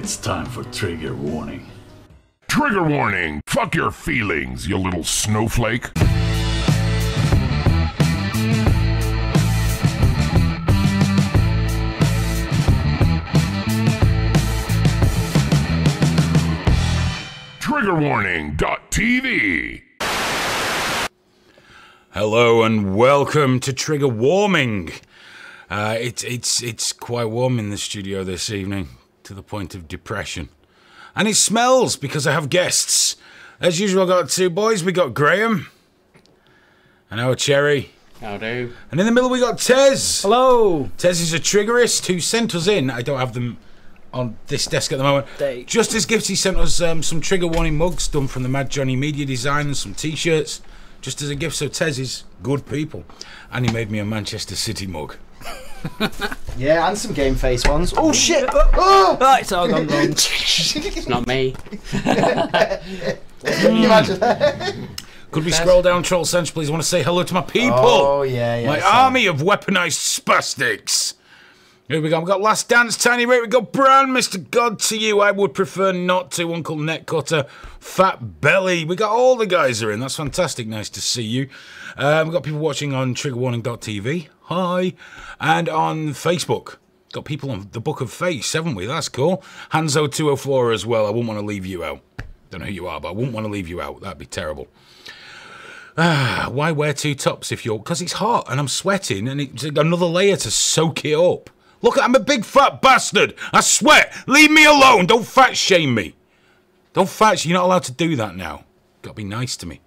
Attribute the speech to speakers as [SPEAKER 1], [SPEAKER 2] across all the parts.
[SPEAKER 1] It's time for trigger warning.
[SPEAKER 2] Trigger warning! Fuck your feelings, you little snowflake. Triggerwarning.tv.
[SPEAKER 3] Hello and welcome to Trigger Warming. It's quite warm in the studio this evening, to the point of depression. And it smells because I have guests. As usual, I've got two boys. We got Graham and our Cherry.
[SPEAKER 4] How do?
[SPEAKER 3] And in the middle we got Tez.
[SPEAKER 5] Hello.
[SPEAKER 3] Tez is a triggerist who sent us in. I don't have them on this desk at the moment. Just as gifts, he sent us some trigger warning mugs done from the Mad Johnny Media Design and some t-shirts. Just as a gift, so Tez is good people. And he made me a Manchester City mug.
[SPEAKER 5] Yeah, and some game face ones. Oh shit! Oh, it's all gone wrong.
[SPEAKER 4] It's not me.
[SPEAKER 5] Can you imagine that?
[SPEAKER 3] Could we scroll down, Troll Central, please? I want to say hello to my people.
[SPEAKER 5] Oh, yeah.
[SPEAKER 3] My army of weaponised spastics. Here we go. We've got Last Dance, Tiny Rate. We've got Bran, Mr. God to you. I would prefer not to. Uncle Netcutter, Fat Belly. We got all the guys are in. That's fantastic. Nice to see you. We've got people watching on triggerwarning.tv. Hi. And on Facebook. Got people on the Book of Face, haven't we? That's cool. Hanzo204 as well. I wouldn't want to leave you out. Don't know who you are, but I wouldn't want to leave you out. That'd be terrible. Why wear two tops if you're... Because it's hot and I'm sweating and it's another layer to soak it up. Look, I'm a big fat bastard. I sweat. Leave me alone. Don't fat shame me. Don't fat... You're not allowed to do that now. Got to be nice to me.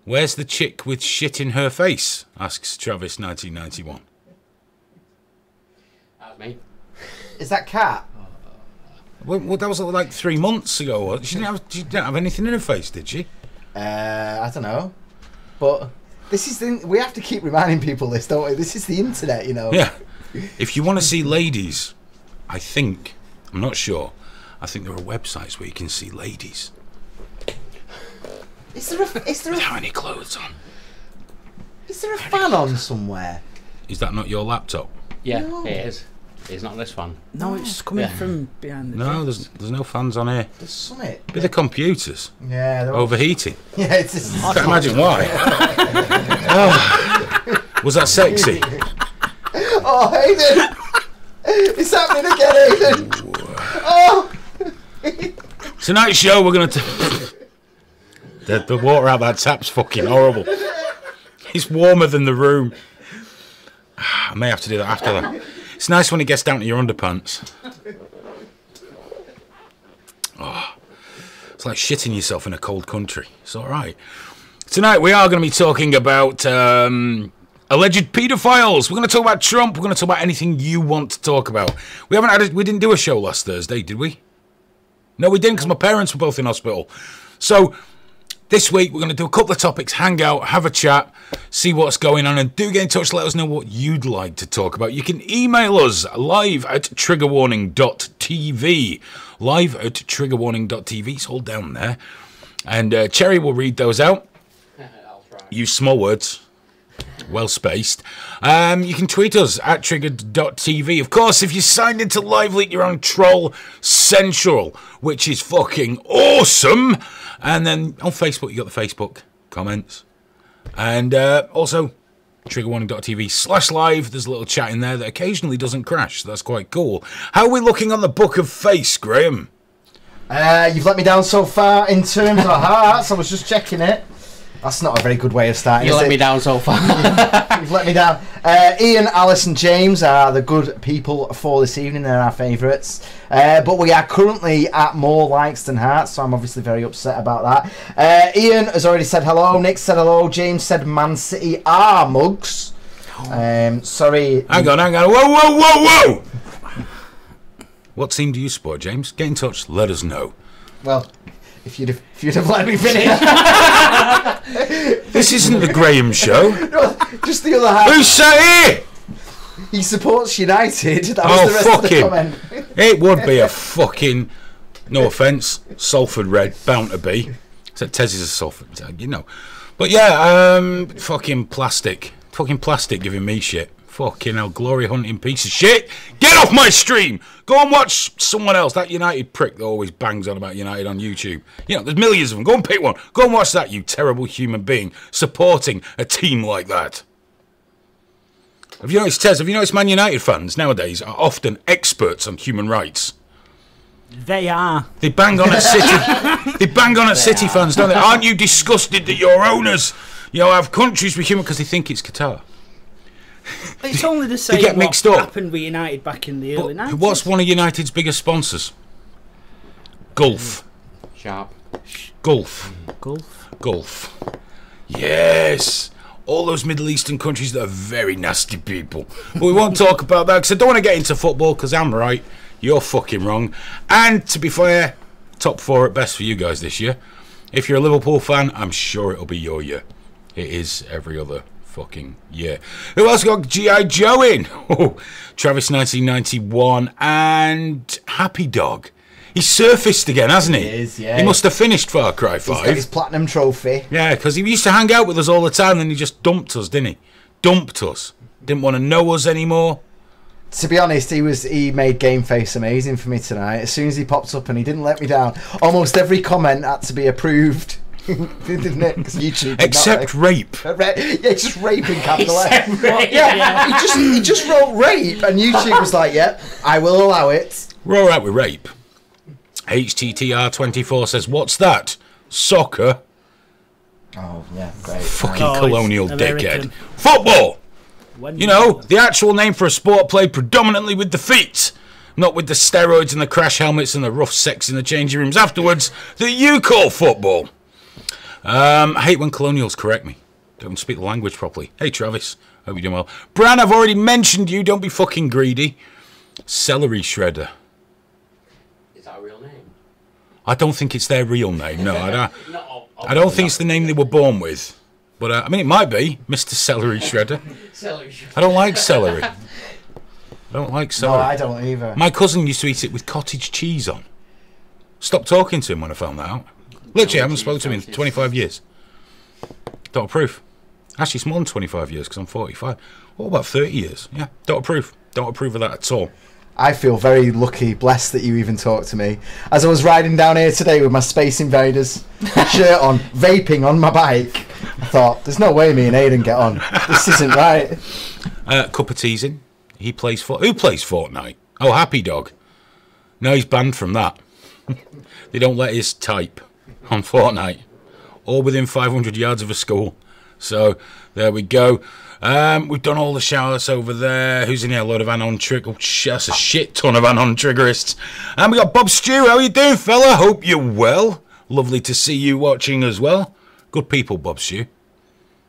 [SPEAKER 3] Where's the chick with shit in her face? Asks Travis 1991.
[SPEAKER 4] That's me.
[SPEAKER 5] Is that Cat?
[SPEAKER 3] Well, that was like 3 months ago. She didn't have anything in her face, did she?
[SPEAKER 5] I don't know. But this is the... We have to keep reminding people this, don't we? This is the internet, you know.
[SPEAKER 3] Yeah. If you want to see ladies, I think... I'm not sure. I think there are websites where you can see ladies.
[SPEAKER 5] Is there a
[SPEAKER 3] without any clothes on.
[SPEAKER 5] Is there a fan on somewhere?
[SPEAKER 3] Is that not your laptop?
[SPEAKER 4] Yeah,
[SPEAKER 5] No.
[SPEAKER 4] it is. It's not this one.
[SPEAKER 5] No, it's coming from behind the
[SPEAKER 3] No, there's no fans on here.
[SPEAKER 5] There's summit.
[SPEAKER 3] Be the computers.
[SPEAKER 5] Yeah, they're
[SPEAKER 3] Overheating.
[SPEAKER 5] Yeah, it's just...
[SPEAKER 3] I can't imagine why. Oh, was that sexy?
[SPEAKER 5] Oh, Hayden! It's happening again, Hayden! Oh!
[SPEAKER 3] Tonight's show, we're going to... The water out that tap's fucking horrible. It's warmer than the room. I may have to do that after that. It's nice when it gets down to your underpants. Oh, it's like shitting yourself in a cold country. It's all right. Tonight we are going to be talking about alleged paedophiles. We're going to talk about Trump. We're going to talk about anything you want to talk about. We didn't do a show last Thursday, did we? No, we didn't because my parents were both in hospital. So this week we're going to do a couple of topics, hang out, have a chat, see what's going on, and do get in touch. Let us know what you'd like to talk about. You can email us live at triggerwarning.tv. Live at triggerwarning.tv. It's all down there. And Cherry will read those out.
[SPEAKER 4] I'll try.
[SPEAKER 3] Use small words. Well spaced. You can tweet us at triggered.tv. Of course, if you signed into LiveLeak, you're on Troll Central, which is fucking awesome. And then on Facebook, you got the Facebook comments. And also, triggerwarning.tv/live. There's a little chat in there that occasionally doesn't crash. So that's quite cool. How are we looking on the Book of Face, Graham?
[SPEAKER 5] You've let me down so far in terms of hearts. I was just checking it. That's not a very good way of starting.
[SPEAKER 4] You let me down so far.
[SPEAKER 5] You've let me down. Ian, Alice and James are the good people for this evening. They're our favourites. But we are currently at more likes than hearts, so I'm obviously very upset about that. Ian has already said hello. Nick said hello. James said Man City are mugs. Sorry.
[SPEAKER 3] Hang on. Whoa. What team do you support, James? Get in touch. Let us know.
[SPEAKER 5] Well, if you'd have let me finish.
[SPEAKER 3] This isn't the Graham show.
[SPEAKER 5] No, just the other half.
[SPEAKER 3] Who sat here?
[SPEAKER 5] He supports United. That was the rest of the comment.
[SPEAKER 3] It would be a fucking... No offence. Salford Red. Bound to be. Except Tez is a Salford, you know. But yeah, fucking plastic. Fucking plastic giving me shit. Fucking hell, glory hunting piece of shit. Get off my stream. Go and watch someone else. That United prick that always bangs on about United on YouTube. You know, there's millions of them. Go and pick one. Go and watch that, you terrible human being supporting a team like that. Have you noticed, Tez, have you noticed Man United fans nowadays are often experts on human rights?
[SPEAKER 6] They are.
[SPEAKER 3] They bang on at City. They bang on at City fans, don't they? Aren't you disgusted that your owners, have countries with human... Because they think it's Qatar.
[SPEAKER 6] It's only the same
[SPEAKER 3] get mixed
[SPEAKER 6] what
[SPEAKER 3] up.
[SPEAKER 6] happened with United back in the early 90s.
[SPEAKER 3] What's one of United's biggest sponsors? Gulf.
[SPEAKER 4] Sharp.
[SPEAKER 3] Gulf. Gulf. Yes. All those Middle Eastern countries that are very nasty people. But we won't talk about that because I don't want to get into football because I'm right. You're fucking wrong. And to be fair, top 4 at best for you guys this year. If you're a Liverpool fan, I'm sure it'll be your year. It is every other fucking year. Who else got G.I. Joe in? Oh, Travis 1991 and Happy Dog. He's surfaced again, hasn't he?
[SPEAKER 5] He is, yeah.
[SPEAKER 3] He must have finished Far Cry 5.
[SPEAKER 5] He's got his platinum trophy.
[SPEAKER 3] Yeah, because he used to hang out with us all the time, and then he just dumped us, didn't he? Dumped us. Didn't want to know us anymore.
[SPEAKER 5] To be honest, he made Game Face amazing for me tonight. As soon as he popped up and he didn't let me down, almost every comment had to be approved. Didn't it? 'Cause YouTube did
[SPEAKER 3] Except rape.
[SPEAKER 5] Yeah, just rape in capital F. Yeah, he just wrote rape, and YouTube was like, "Yep, I will allow it."
[SPEAKER 3] We're all right with rape. HTTR24 says, "What's that? Soccer?
[SPEAKER 5] Oh yeah, great.
[SPEAKER 3] Fucking
[SPEAKER 6] Oh,
[SPEAKER 3] colonial
[SPEAKER 6] it's
[SPEAKER 3] dickhead.
[SPEAKER 6] American.
[SPEAKER 3] Football!
[SPEAKER 6] When
[SPEAKER 3] You know, the actual name for a sport played predominantly with the feet, not with the steroids and the crash helmets and the rough sex in the changing rooms afterwards that you call football." I hate when colonials correct me. Don't speak the language properly. Hey, Travis. Hope you're doing well. Bran, I've already mentioned you. Don't be fucking greedy. Celery shredder.
[SPEAKER 4] Is that a real name?
[SPEAKER 3] I don't think it's their real name. No, I don't think it's the name they were born with. But, I mean, it might be. Mr. Celery Shredder. I don't like celery. I don't like
[SPEAKER 5] No,
[SPEAKER 3] celery.
[SPEAKER 5] I don't either.
[SPEAKER 3] My cousin used to eat it with cottage cheese on. Stopped talking to him when I found that out. Literally, I haven't spoken to him in 25 years. Don't approve. Actually, it's more than 25 years because I'm 45. What about 30 years? Yeah, don't approve. Don't approve of that at all.
[SPEAKER 5] I feel very lucky, blessed that you even talked to me. As I was riding down here today with my Space Invaders shirt on, vaping on my bike, I thought, there's no way me and Aidan get on. This isn't right.
[SPEAKER 3] Cup of teasing. Who plays Fortnite? Oh, Happy Dog. No, he's banned from that. They don't let us type on Fortnite. Or within 500 yards of a school. So, there we go. We've done all the shout-outs over there. Who's in here? A load of Anon Trigger. That's a shit ton of Anon Triggerists. And we got Bob Stew. How you doing, fella? Hope you're well. Lovely to see you watching as well. Good people, Bob Stew.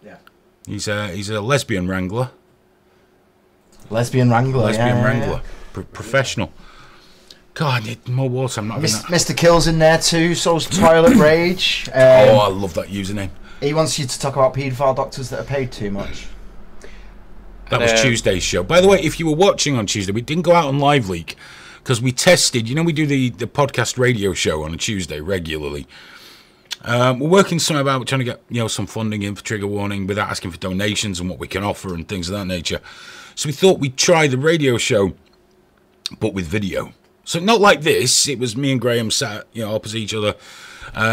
[SPEAKER 5] Yeah.
[SPEAKER 3] He's a lesbian wrangler.
[SPEAKER 5] Lesbian Wrangler.
[SPEAKER 3] Wrangler. Professional. God, I need more water. I'm not having that.
[SPEAKER 5] Mr. Kill's in there too, so's Toilet Rage.
[SPEAKER 3] Oh, I love that username.
[SPEAKER 5] He wants you to talk about paedophile doctors that are paid too much.
[SPEAKER 3] That was Tuesday's show. By the way, if you were watching on Tuesday, we didn't go out on Live Leak because we tested. You know, we do the podcast radio show on a Tuesday regularly. We're working something about trying to get some funding in for Trigger Warning without asking for donations and what we can offer and things of that nature. So we thought we'd try the radio show, but with video. So not like this. It was me and Graham sat opposite each other.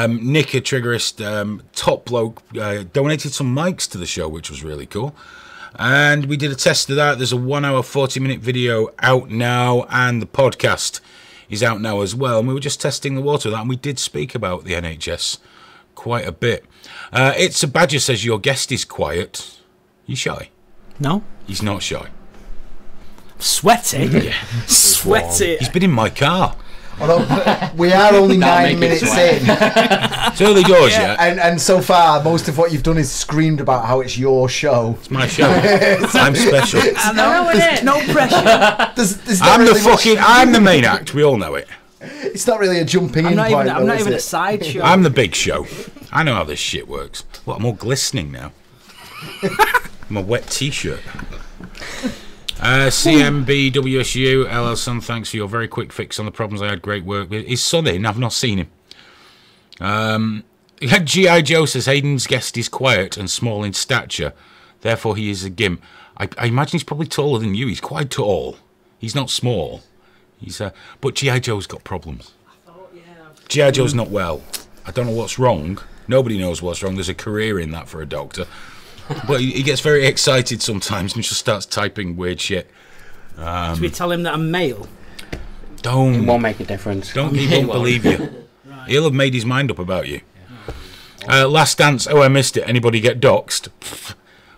[SPEAKER 3] Nick, a Triggerist, top bloke, donated some mics to the show, which was really cool. And we did a test of that. There's a 1 hour, 40-minute video out now, and the podcast is out now as well. And we were just testing the water of that, and we did speak about the NHS quite a bit. It's a Badger says your guest is quiet. You shy?
[SPEAKER 6] No.
[SPEAKER 3] He's not shy.
[SPEAKER 6] Sweaty?
[SPEAKER 3] Yeah.
[SPEAKER 6] Sweaty.
[SPEAKER 3] He's been in my car.
[SPEAKER 5] Although we are only 9 minutes in.
[SPEAKER 3] It's early doors, yeah.
[SPEAKER 5] And so far, most of what you've done is screamed about how it's your show.
[SPEAKER 3] It's my show. I'm special.
[SPEAKER 6] I know, there's no pressure.
[SPEAKER 5] There's not
[SPEAKER 3] I'm
[SPEAKER 5] really
[SPEAKER 3] I'm the main act. We all know it.
[SPEAKER 5] It's not really a jumping in point.
[SPEAKER 6] I'm not even a
[SPEAKER 5] it?
[SPEAKER 6] sideshow.
[SPEAKER 3] I'm the big show. I know how this shit works. What, I'm all glistening now. I'm a wet t-shirt. CMBWSU LL Son, thanks for your very quick fix on the problems I had. Great work. Is Son in? I've not seen him. G.I. Joe says Hayden's guest is quiet and small in stature. Therefore, he is a gimp. I imagine he's probably taller than you. He's quite tall. He's not small. But G.I. Joe's got problems. G.I. Joe's not well. I don't know what's wrong. Nobody knows what's wrong. There's a career in that for a doctor. But he gets very excited sometimes and just starts typing weird shit.
[SPEAKER 6] Should we tell him that I'm male?
[SPEAKER 3] Don't.
[SPEAKER 4] It won't make a difference.
[SPEAKER 3] He won't believe you. Right. He'll have made his mind up about you. Last Dance. Oh, I missed it. Anybody get doxed?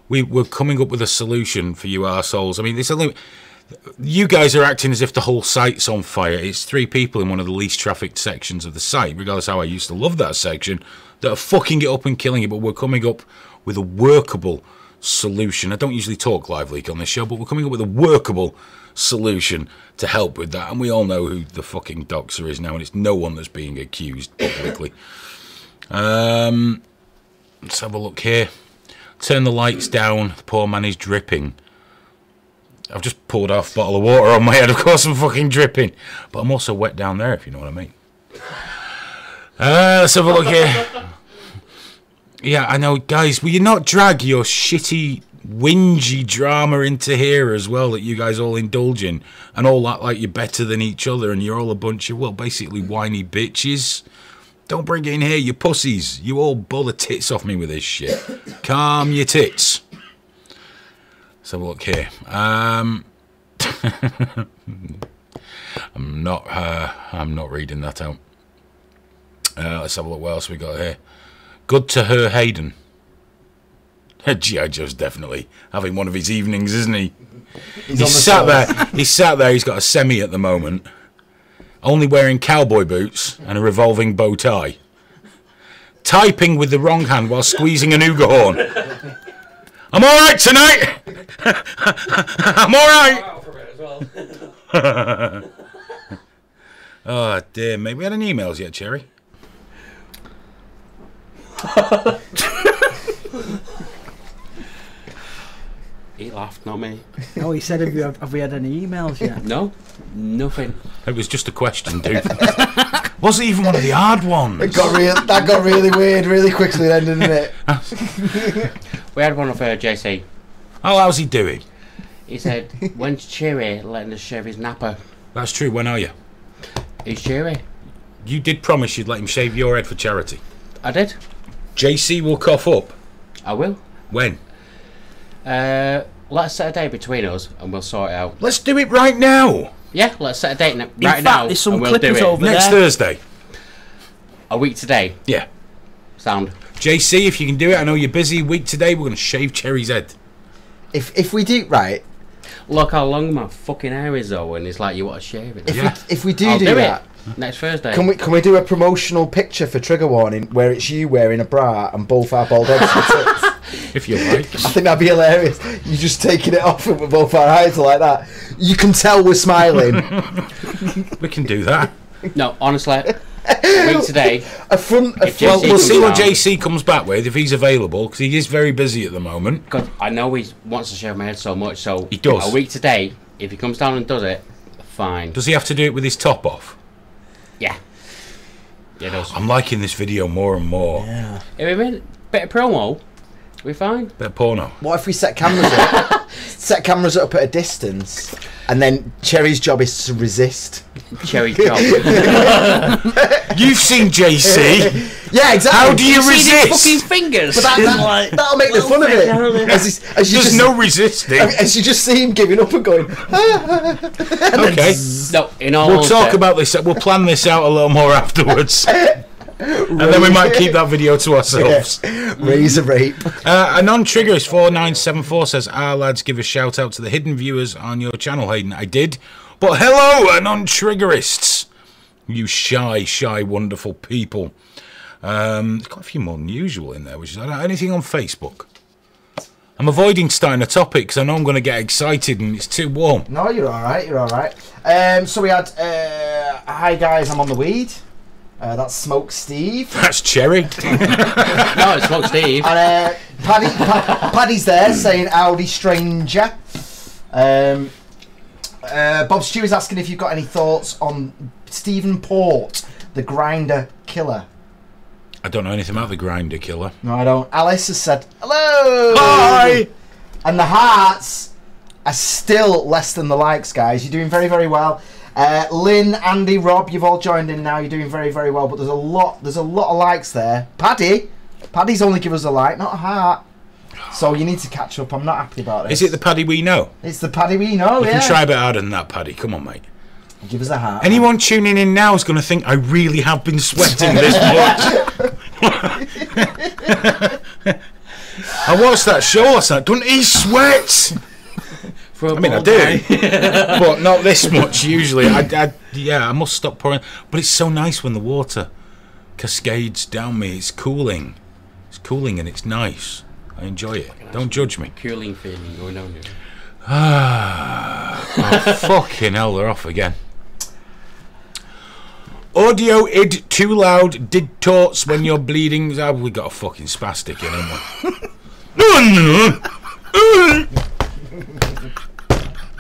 [SPEAKER 3] We're coming up with a solution for you arseholes. I mean, it's only... You guys are acting as if the whole site's on fire. It's 3 people in one of the least trafficked sections of the site, regardless of how I used to love that section, that are fucking it up and killing it, but we're coming up with a workable solution. I don't usually talk live leak on this show, but we're coming up with a workable solution to help with that, and we all know who the fucking doxer is now, and it's no one that's being accused publicly. Let's have a look here. Turn the lights down. The poor man is dripping. I've just poured half a bottle of water on my head. Of course I'm fucking dripping. But I'm also wet down there, if you know what I mean. Let's have a look here. Yeah, I know. Guys, will you not drag your shitty, whingy drama into here as well that you guys all indulge in? And all that like you're better than each other and you're all a bunch of, well, basically whiny bitches. Don't bring it in here, you pussies. You all bull the tits off me with this shit. Calm your tits. Let's have a look here. I'm not reading that out. Let's have a look what else we got here. Good to her, Hayden. G.I. Joe's definitely having one of his evenings, isn't he? He's sat there. He's sat there. He's got a semi at the moment, only wearing cowboy boots and a revolving bow tie, typing with the wrong hand while squeezing a nougat horn. I'm all right tonight. I'm all right. Oh dear, mate. We had any emails yet, Cherry?
[SPEAKER 4] He laughed, not me.
[SPEAKER 6] Oh, he said, have we had any emails yet?
[SPEAKER 4] No, nothing.
[SPEAKER 3] It was just a question, dude. Wasn't even one of the hard ones.
[SPEAKER 5] That got really weird really quickly then, didn't it?
[SPEAKER 4] We had one of JC.
[SPEAKER 3] Oh, how's he doing?
[SPEAKER 4] He said, when's Cheery letting us shave his napper?
[SPEAKER 3] That's true. When are you?
[SPEAKER 4] He's Cheery.
[SPEAKER 3] You did promise you'd let him shave your head for charity.
[SPEAKER 4] I did.
[SPEAKER 3] JC will cough up.
[SPEAKER 4] I will.
[SPEAKER 3] When?
[SPEAKER 4] Let's set a date between us and we'll sort it out.
[SPEAKER 3] Let's do it right now.
[SPEAKER 4] Yeah, let's set a date right
[SPEAKER 6] In fact,
[SPEAKER 4] now
[SPEAKER 6] there's some
[SPEAKER 4] and we'll do
[SPEAKER 6] clippers
[SPEAKER 4] it.
[SPEAKER 6] over
[SPEAKER 3] Next
[SPEAKER 6] there.
[SPEAKER 3] Thursday.
[SPEAKER 4] A week today.
[SPEAKER 3] Yeah.
[SPEAKER 4] Sound.
[SPEAKER 3] JC, if you can do it, I know you're busy. Week today, we're going to shave Cherry's head.
[SPEAKER 5] If we do right,
[SPEAKER 4] Look how long my fucking hair is though, and it's like you want to shave it.
[SPEAKER 5] if we do
[SPEAKER 4] I'll do
[SPEAKER 5] that,
[SPEAKER 4] it next Thursday.
[SPEAKER 5] can we do a promotional picture for Trigger Warning where it's you wearing a bra and both our bald heads for tits?
[SPEAKER 3] If you like.
[SPEAKER 5] I think that'd be hilarious. You just taking it off and with both our eyes like that. You can tell we're smiling.
[SPEAKER 3] We can do that.
[SPEAKER 4] No, honestly, a week today.
[SPEAKER 3] Well, we'll see what JC comes back with if he's available, because he is very busy at the moment.
[SPEAKER 4] Because I know he wants to shave my head so much, so
[SPEAKER 3] he does.
[SPEAKER 4] A week today, if he comes down and does it, fine.
[SPEAKER 3] Does he have to do it with his top off?
[SPEAKER 4] Yeah. Yeah, it does.
[SPEAKER 3] I'm liking this video more and more.
[SPEAKER 5] Yeah.
[SPEAKER 4] If we made a bit of promo, we're fine.
[SPEAKER 3] Bit of porno.
[SPEAKER 5] What if we set cameras up? Set cameras up at a distance, and then Cherry's job is to resist.
[SPEAKER 4] Cherry's job.
[SPEAKER 3] You've seen JC.
[SPEAKER 5] Yeah, exactly.
[SPEAKER 3] How do you
[SPEAKER 4] See these
[SPEAKER 3] resist?
[SPEAKER 4] fucking fingers.
[SPEAKER 5] But that'll make the fun of it.
[SPEAKER 3] There's no resisting.
[SPEAKER 5] As you just see him giving up and going.
[SPEAKER 3] Okay.
[SPEAKER 4] No, in all
[SPEAKER 3] We'll talk about this. We'll plan this out a little more afterwards. And then we might keep that video to ourselves.
[SPEAKER 5] Yeah. Razor rape.
[SPEAKER 3] A non-triggerist 4974 says, lads, give a shout out to the hidden viewers on your channel, Hayden. I did. But hello, non-triggerists. You shy, wonderful people. There's quite a few more than usual in there, which is anything on Facebook. I'm avoiding starting a topic because I know I'm going to get excited and it's too warm.
[SPEAKER 5] No, you're alright, so we had, hi guys, I'm on the weed. That's Smoke Steve.
[SPEAKER 3] That's Cherry.
[SPEAKER 4] No, it's Smoke Steve.
[SPEAKER 5] And Paddy's there saying Audi Stranger. Bob Stew is asking if you've got any thoughts on Stephen Port, the Grinder Killer.
[SPEAKER 3] I don't know anything about the Grinder Killer.
[SPEAKER 5] No, I don't. Alice has said, hello!
[SPEAKER 3] Hi!
[SPEAKER 5] And the hearts are still less than the likes, guys. You're doing very, very well. Lynn, Andy, Rob, you've all joined in now. You're doing very, very well. But there's a lot of likes there. Paddy's only give us a like, not a heart. So you need to catch up. I'm not happy about this.
[SPEAKER 3] Is it the Paddy we know?
[SPEAKER 5] It's the Paddy we know,
[SPEAKER 3] You
[SPEAKER 5] yeah.
[SPEAKER 3] can try a bit harder than that, Paddy. Come on, mate.
[SPEAKER 5] Give us a heart.
[SPEAKER 3] Anyone tuning in now is going to think I really have been sweating this much. I watched that show last night. Don't he sweat? I mean, I do, but not this much usually. I must stop pouring. But it's so nice when the water cascades down me. It's cooling. It's cooling and it's nice. I enjoy it. Don't judge me.
[SPEAKER 4] Cooling feeling going on here.
[SPEAKER 3] Oh, fucking hell, they're off again. Audio id too loud, did torts when you're bleeding. Oh, we got a fucking spastic in, haven't we?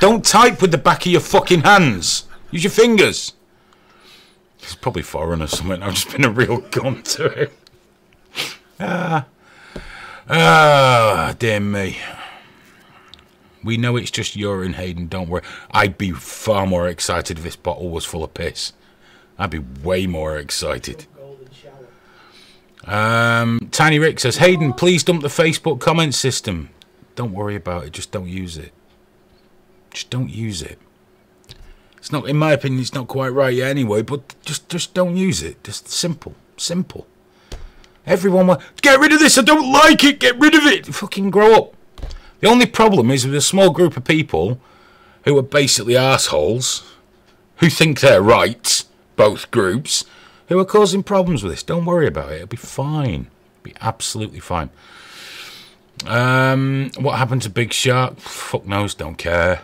[SPEAKER 3] Don't type with the back of your fucking hands. Use your fingers. He's probably foreign or something. I've just been a real cunt to him. Dear me. We know it's just urine, Hayden, don't worry. I'd be far more excited if this bottle was full of piss. I'd be way more excited. Tiny Rick says, Hayden, please dump the Facebook comment system. Don't worry about it, just don't use it. Just don't use it. It's not, in my opinion, it's not quite right yet anyway, but just don't use it. Just simple. Everyone wants, get rid of this, I don't like it, get rid of it. Fucking grow up. The only problem is with a small group of people who are basically assholes, who think they're right, both groups, who are causing problems with this. Don't worry about it. It'll be fine. It'll be absolutely fine. What happened to Big Shark? Fuck knows, don't care.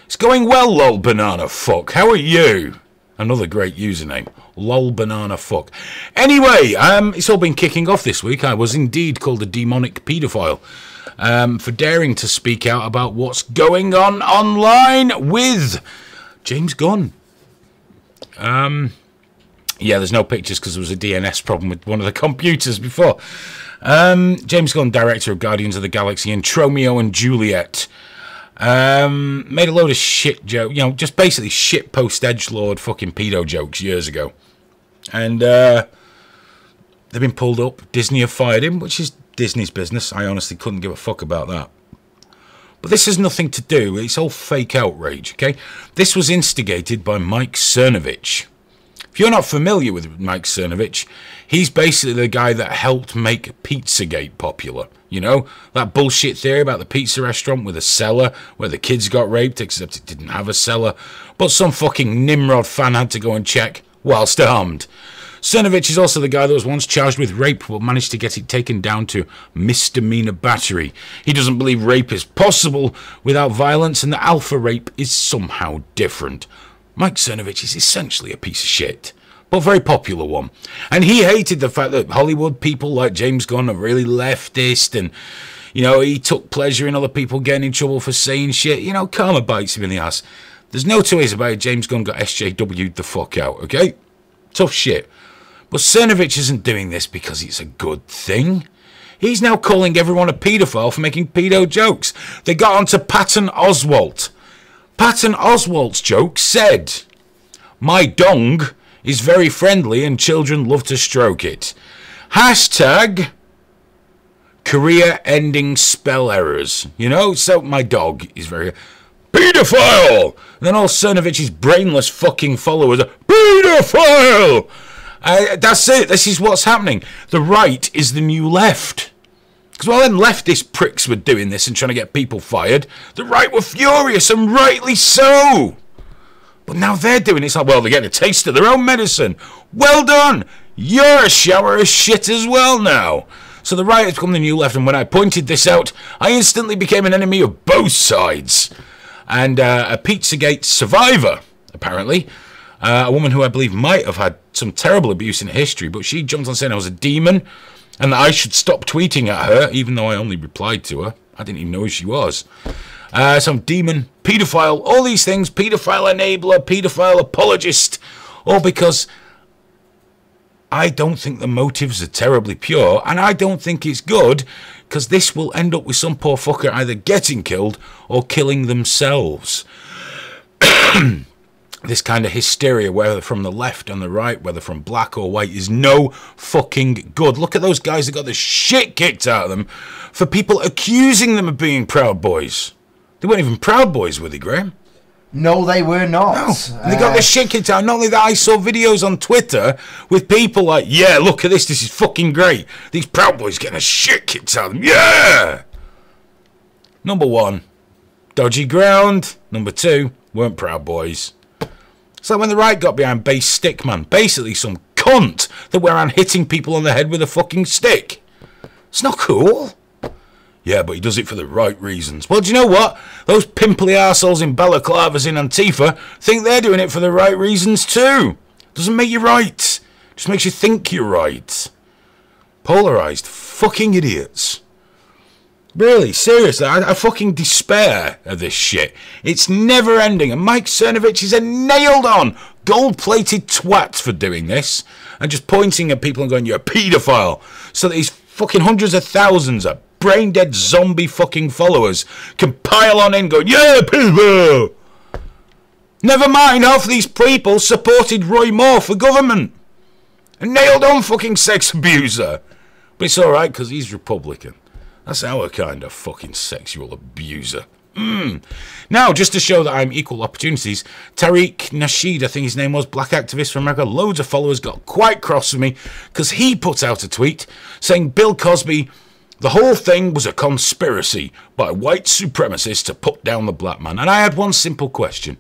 [SPEAKER 3] It's going well, lol banana fuck. How are you? Another great username. Lol banana fuck. Anyway, it's all been kicking off this week. I was indeed called a demonic paedophile. For daring to speak out about what's going on online with James Gunn. Yeah, there's no pictures because there was a DNS problem with one of the computers before. James Gunn, director of Guardians of the Galaxy and Romeo and Juliet, made a load of shit joke, just basically shit post edgelord fucking pedo jokes years ago, and they've been pulled up. Disney have fired him, which is Disney's business. I honestly couldn't give a fuck about that. But this has nothing to do. It's all fake outrage, okay? This was instigated by Mike Cernovich. If you're not familiar with Mike Cernovich, he's basically the guy that helped make Pizzagate popular. You know, that bullshit theory about the pizza restaurant with a cellar where the kids got raped, except it didn't have a cellar. But some fucking Nimrod fan had to go and check whilst armed. Cernovich is also the guy that was once charged with rape but managed to get it taken down to misdemeanor battery. He doesn't believe rape is possible without violence and that alpha rape is somehow different. Mike Cernovich is essentially a piece of shit, but a very popular one. And he hated the fact that Hollywood people like James Gunn are really leftist and, he took pleasure in other people getting in trouble for saying shit. Karma bites him in the ass. There's no two ways about it. James Gunn got SJW'd the fuck out, okay? Tough shit. But Cernovich isn't doing this because it's a good thing. He's now calling everyone a paedophile for making pedo jokes. They got onto Patton Oswalt. Patton Oswalt's joke said, "My dong is very friendly and children love to stroke it. Hashtag career-ending spell errors." So my dog is very... Paedophile! And then all Cernovich's brainless fucking followers are, paedophile! That's it. This is what's happening. The right is the new left. Because while them leftist pricks were doing this and trying to get people fired, the right were furious, and rightly so. But now they're doing it. It's like, well, they're getting a taste of their own medicine. Well done. You're a shower of shit as well now. So the right has become the new left, and when I pointed this out, I instantly became an enemy of both sides. And a Pizzagate survivor, apparently, a woman who I believe might have had some terrible abuse in history, but she jumped on saying I was a demon and that I should stop tweeting at her, even though I only replied to her. I didn't even know who she was. Some demon, paedophile, all these things, paedophile enabler, paedophile apologist, all because I don't think the motives are terribly pure, and I don't think it's good because this will end up with some poor fucker either getting killed or killing themselves. This kind of hysteria, whether from the left and the right, whether from black or white, is no fucking good. Look at those guys that got the shit kicked out of them for people accusing them of being Proud Boys. They weren't even Proud Boys, were they, Graham?
[SPEAKER 5] No, they were not.
[SPEAKER 3] No. And they got the shit kicked out. Not only that, I saw videos on Twitter with people like, yeah, look at this is fucking great. These Proud Boys getting the shit kicked out of them. Yeah! Number one, dodgy ground. Number two, weren't Proud Boys. It's like when the right got behind Base Stickman. Basically some cunt that went around hitting people on the head with a fucking stick. It's not cool. Yeah, but he does it for the right reasons. Well, do you know what? Those pimply arseholes in balaclavas in Antifa think they're doing it for the right reasons too. Doesn't make you right. Just makes you think you're right. Polarised fucking idiots. Really, seriously, I fucking despair of this shit. It's never ending, and Mike Cernovich is a nailed-on, gold-plated twat for doing this, and just pointing at people and going, you're a paedophile, so that these fucking hundreds of thousands of brain-dead zombie fucking followers can pile on in going, yeah, people! Never mind, half of these people supported Roy Moore for government. A nailed-on fucking sex abuser. But it's alright, because he's Republican. That's our kind of fucking sexual abuser. Now, just to show that I'm equal opportunities, Tariq Nasheed, I think his name was, black activist from America, loads of followers, got quite cross with me because he put out a tweet saying Bill Cosby, the whole thing was a conspiracy by white supremacists to put down the black man. And I had one simple question.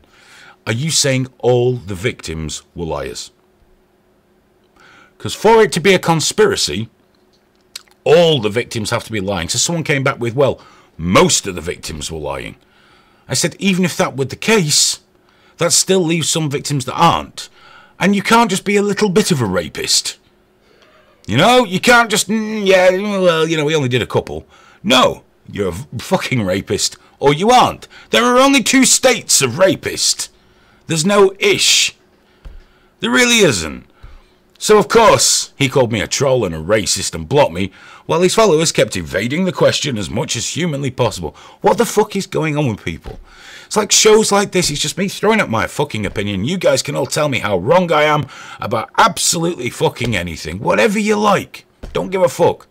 [SPEAKER 3] Are you saying all the victims were liars? Because for it to be a conspiracy, all the victims have to be lying. So someone came back with, well, most of the victims were lying. I said, even if that were the case, that still leaves some victims that aren't. And you can't just be a little bit of a rapist. You know, you can't just, yeah, well, you know, we only did a couple. No, you're a fucking rapist, or you aren't. There are only two states of rapist. There's no ish. There really isn't. So, of course, he called me a troll and a racist and blocked me, while his followers kept evading the question as much as humanly possible. What the fuck is going on with people? It's like shows like this, it's just me throwing up my fucking opinion. You guys can all tell me how wrong I am about absolutely fucking anything. Whatever you like. Don't give a fuck.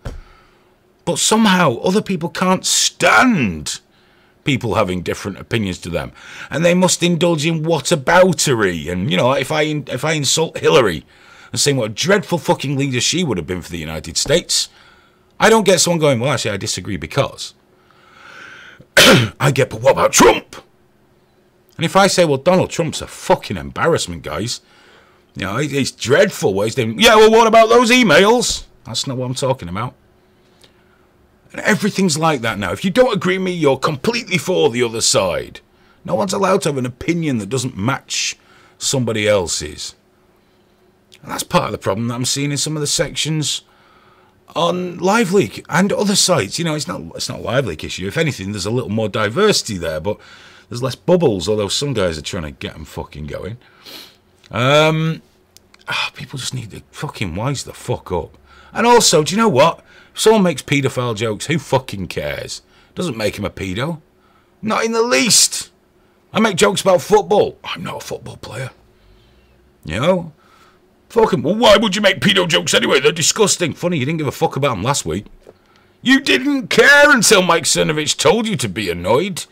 [SPEAKER 3] But somehow, other people can't stand people having different opinions to them. And they must indulge in whataboutery. And, you know, if I insult Hillary and saying what a dreadful fucking leader she would have been for the United States, I don't get someone going, well, actually, I disagree because. I get, but what about Trump? And if I say, well, Donald Trump's a fucking embarrassment, guys. You know, he's dreadful what he's doing. Yeah, well, what about those emails? That's not what I'm talking about. And everything's like that now. If you don't agree with me, you're completely for the other side. No one's allowed to have an opinion that doesn't match somebody else's. And that's part of the problem that I'm seeing in some of the sections on LiveLeak and other sites. You know, it's not a LiveLeak issue. If anything, there's a little more diversity there, but there's less bubbles, although some guys are trying to get them fucking going. People just need to fucking wise the fuck up. And also, do you know what? If someone makes paedophile jokes, who fucking cares? Doesn't make him a pedo. Not in the least. I make jokes about football. I'm not a football player. You know? Fucking, well, why would you make pedo jokes anyway? They're disgusting. Funny, you didn't give a fuck about them last week. You didn't care until Mike Cernovich told you to be annoyed.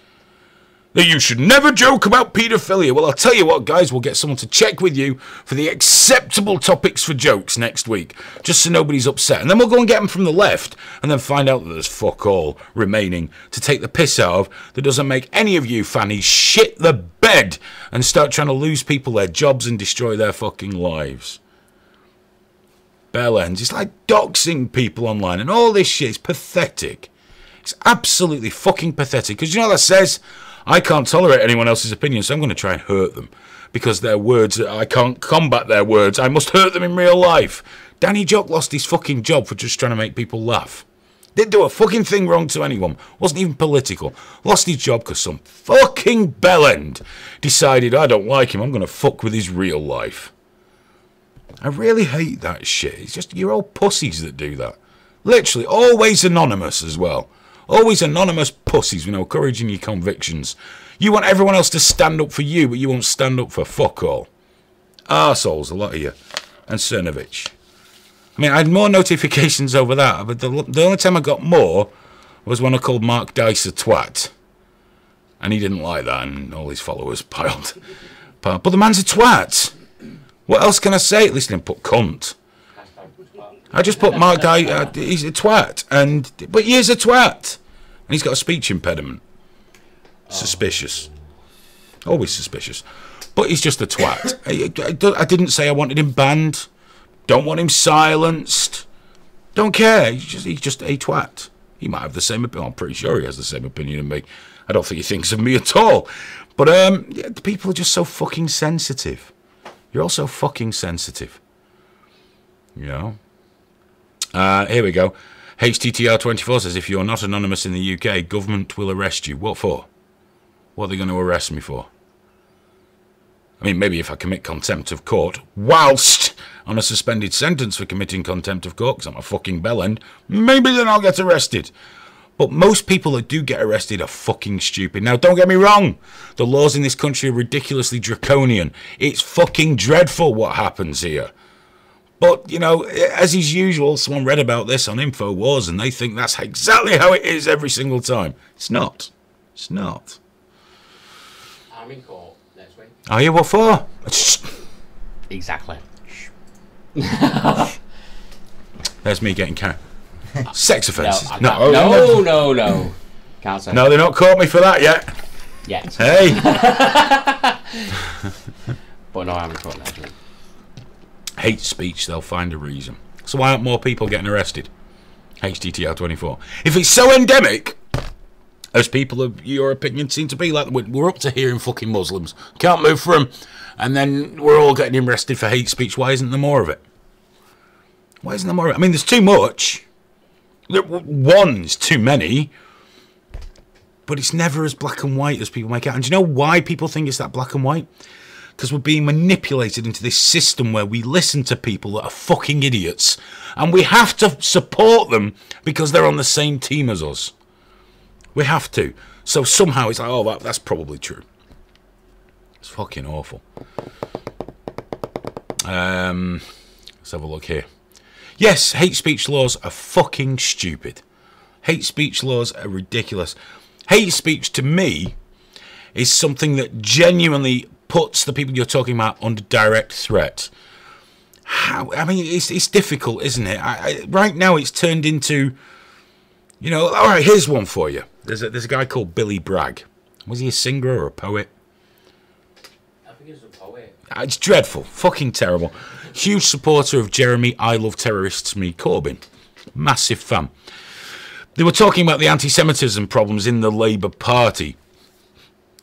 [SPEAKER 3] That you should never joke about paedophilia. Well, I'll tell you what, guys, we'll get someone to check with you for the acceptable topics for jokes next week, just so nobody's upset. And then we'll go and get them from the left, and then find out that there's fuck all remaining to take the piss out of that doesn't make any of you fannies shit the bed and start trying to lose people their jobs and destroy their fucking lives. Bell ends. It's like doxing people online, and all this shit is pathetic. It's absolutely fucking pathetic, because you know what that says? I can't tolerate anyone else's opinion, so I'm going to try and hurt them. Because their words, I can't combat their words. I must hurt them in real life. Danny Jock lost his fucking job for just trying to make people laugh. Didn't do a fucking thing wrong to anyone. Wasn't even political. Lost his job because some fucking bellend decided, I don't like him, I'm going to fuck with his real life. I really hate that shit. It's just, you're all pussies that do that. Literally, always anonymous as well. Always anonymous pussies with no courage in your convictions. You want everyone else to stand up for you, but you won't stand up for fuck all. Arseholes, a lot of you. And Cernovich. I mean, I had more notifications over that, but the only time I got more was when I called Mark Dice a twat. And he didn't like that, and all his followers piled. But the man's a twat. What else can I say? At least I didn't put cunt. I just put Mark Dice, he's a twat. But he is a twat. And he's got a speech impediment. Suspicious. Always suspicious. But he's just a twat. I didn't say I wanted him banned. Don't want him silenced. Don't care. He's just a twat. He might have the same opinion. I'm pretty sure he has the same opinion of me. I don't think he thinks of me at all. But yeah, the people are just so fucking sensitive. You're all so fucking sensitive. You know? Here we go. HTTR24 says, if you're not anonymous in the UK, government will arrest you. What for? What are they going to arrest me for? I mean, maybe if I commit contempt of court whilst on a suspended sentence for committing contempt of court, because I'm a fucking bellend, maybe then I'll get arrested. But most people that do get arrested are fucking stupid. Now, don't get me wrong. The laws in this country are ridiculously draconian. It's fucking dreadful what happens here. But, you know, as is usual, someone read about this on InfoWars and they think that's exactly how it is every single time. It's not. It's not.
[SPEAKER 4] I'm in court next week.
[SPEAKER 3] Are you? What for?
[SPEAKER 4] Exactly.
[SPEAKER 3] There's me getting carried. Sex offences.
[SPEAKER 4] No. Can't say.
[SPEAKER 3] No, they've not caught me for that yet.
[SPEAKER 4] Yet.
[SPEAKER 3] Hey.
[SPEAKER 4] But no, I'm in court next week.
[SPEAKER 3] Hate speech, they'll find a reason. So why aren't more people getting arrested? HTTR24. If it's so endemic, as people of your opinion seem to be, like we're up to hearing fucking Muslims, can't move for them, and then we're all getting arrested for hate speech, why isn't there more of it? Why isn't there more of it? I mean, there's too much. One's too many. But it's never as black and white as people make out. And do you know why people think it's that black and white? Because we're being manipulated into this system where we listen to people that are fucking idiots. And we have to support them because they're on the same team as us. We have to. So somehow it's like, oh, that's probably true. It's fucking awful. Let's have a look here. Yes, hate speech laws are fucking stupid. Hate speech laws are ridiculous. Hate speech, to me, is something that genuinely puts the people you're talking about under direct threat. How? I mean, it's difficult, isn't it? Right now, it's turned into, you know, all right, here's one for you. There's a guy called Billy Bragg. Was he a singer or a poet?
[SPEAKER 4] I think he was a poet.
[SPEAKER 3] It's dreadful. Fucking terrible. Huge supporter of Jeremy I Love Terrorists Me Corbyn. Massive fan. They were talking about the anti-Semitism problems in the Labour Party.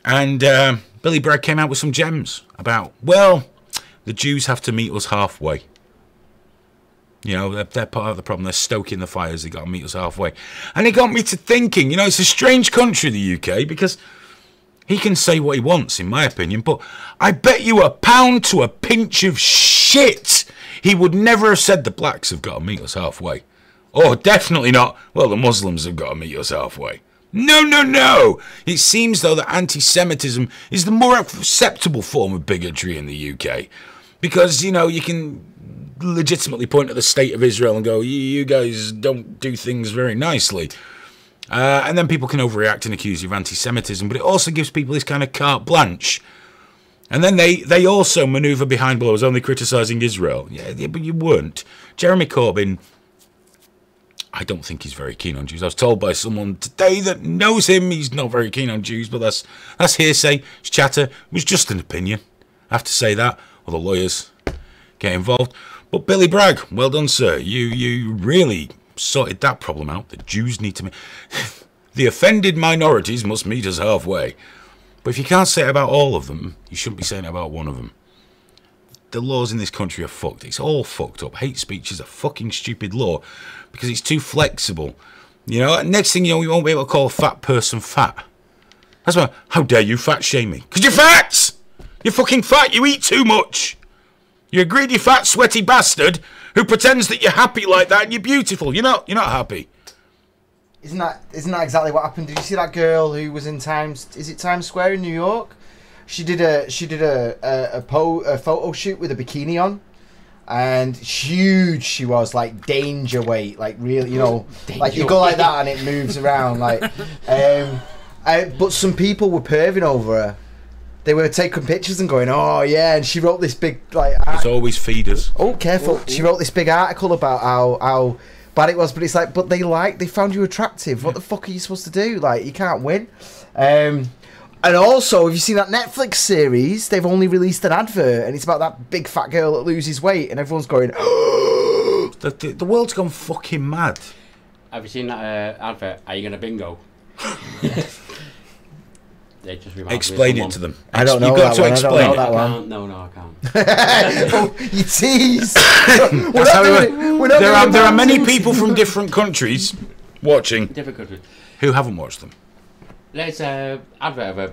[SPEAKER 3] And Billy Bragg came out with some gems about, well, the Jews have to meet us halfway. You know, they're part of the problem. They're stoking the fires. They've got to meet us halfway. And it got me to thinking, you know, it's a strange country, the UK, because he can say what he wants, in my opinion, but I bet you a pound to a pinch of shit he would never have said the blacks have got to meet us halfway. Or definitely not, well, the Muslims have got to meet us halfway. No, no, no! It seems, though, that anti-Semitism is the more acceptable form of bigotry in the UK. Because, you know, you can legitimately point at the state of Israel and go, you guys don't do things very nicely. And then people can overreact and accuse you of anti-Semitism, but it also gives people this kind of carte blanche. And then they also manoeuvre behind blows, only criticising Israel. Yeah, but you weren't. Jeremy Corbyn, I don't think he's very keen on Jews. I was told by someone today that knows him he's not very keen on Jews, but that's hearsay, it's chatter. It was just an opinion. I have to say that, or the lawyers get involved. But Billy Bragg, well done, sir. You really sorted that problem out. The Jews need to meet. The offended minorities must meet us halfway. But if you can't say it about all of them, you shouldn't be saying it about one of them. The laws in this country are fucked. It's all fucked up. Hate speech is a fucking stupid law because it's too flexible. You know, next thing you know, we won't be able to call a fat person fat. That's why, how dare you fat shame me? Because you're fat! You're fucking fat. You eat too much. You're a greedy, fat, sweaty bastard who pretends that you're happy like that and you're beautiful. You're not happy.
[SPEAKER 5] Isn't that exactly what happened? Did you see that girl who was in Times Square in New York? She did a photo shoot with a bikini on, and huge she was, like danger weight, like really, like you go like that and it moves around, like. But some people were perving over her. They were taking pictures and going, "Oh yeah," and she wrote this big like.
[SPEAKER 3] There's always feeders.
[SPEAKER 5] Oh, careful! She wrote this big article about how bad it was, but it's like, but they found you attractive. What the fuck are you supposed to do? Like, you can't win. And also, have you seen that Netflix series? They've only released an advert, and it's about that big fat girl that loses weight, and everyone's going,
[SPEAKER 3] the world's gone fucking mad.
[SPEAKER 4] Have you seen that advert? Are you gonna bingo? They just
[SPEAKER 3] explain it to them.
[SPEAKER 5] I don't know.
[SPEAKER 3] You've got to explain it.
[SPEAKER 4] No, I can't.
[SPEAKER 5] Oh, you tease.
[SPEAKER 3] There are many people from different countries watching
[SPEAKER 4] Different countries.
[SPEAKER 3] who haven't watched them.
[SPEAKER 4] There's an advert of a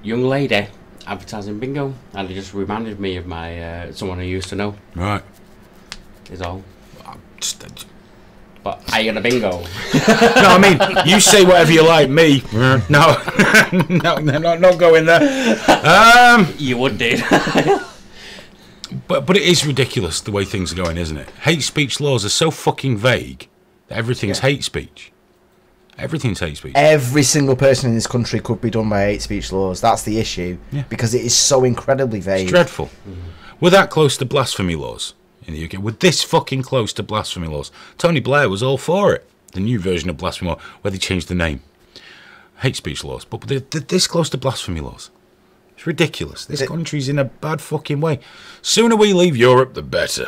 [SPEAKER 4] young lady advertising bingo, and it just reminded me of my someone I used to know.
[SPEAKER 3] Right.
[SPEAKER 4] Is all. But are you gonna bingo?
[SPEAKER 3] No, I mean, you say whatever you like. Me, no, not going there.
[SPEAKER 4] You would, dude.
[SPEAKER 3] But it is ridiculous the way things are going, isn't it? Hate speech laws are so fucking vague that everything's hate speech. Everything's hate speech.
[SPEAKER 5] Every single person in this country could be done by hate speech laws. That's the issue. Yeah. Because it is so incredibly vague.
[SPEAKER 3] It's dreadful. We're that close to blasphemy laws in the UK. We're this fucking close to blasphemy laws. Tony Blair was all for it. The new version of blasphemy law, where they changed the name. Hate speech laws. But they're this close to blasphemy laws. It's ridiculous. This country's in a bad fucking way. Sooner we leave Europe, the better.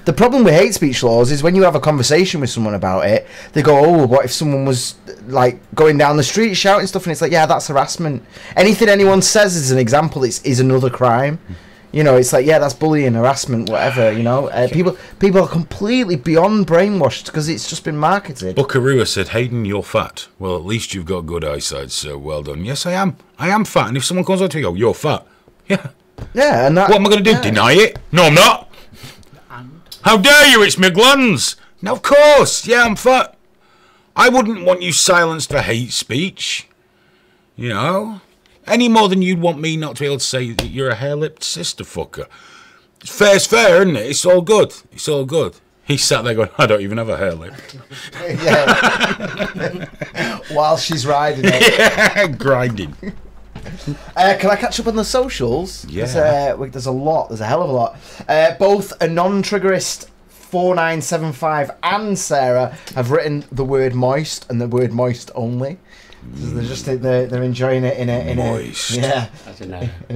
[SPEAKER 5] The problem with hate speech laws is when you have a conversation with someone about it, they go, "Oh, what if someone was like going down the street shouting stuff?" And it's like, "Yeah, that's harassment. Anything anyone says as an example is another crime." You know, it's like, yeah, that's bullying, harassment, whatever. You know, people are completely beyond brainwashed because it's just been marketed.
[SPEAKER 3] Buckaroo said, "Hayden, you're fat." Well, at least you've got good eyesight, so well done. Yes, I am. I am fat. And if someone comes up to me and goes, "You're fat,"
[SPEAKER 5] yeah, and that,
[SPEAKER 3] what am I going to do? Deny it? No, I'm not. How dare you? It's my glands. Now, of course, yeah, I'm fat. I wouldn't want you silenced for hate speech. You know, any more than you'd want me not to be able to say that you're a hair-lipped sister fucker. Fair's fair, isn't it? It's all good. It's all good. He sat there going, "I don't even have a hair lip."
[SPEAKER 5] Yeah. While she's riding it.
[SPEAKER 3] Yeah, grinding.
[SPEAKER 5] Can I catch up on the socials?
[SPEAKER 3] Yeah.
[SPEAKER 5] There's a lot. There's a hell of a lot. Both a non-triggerist 4975 and Sarah have written the word moist and the word moist only. So they're enjoying it in a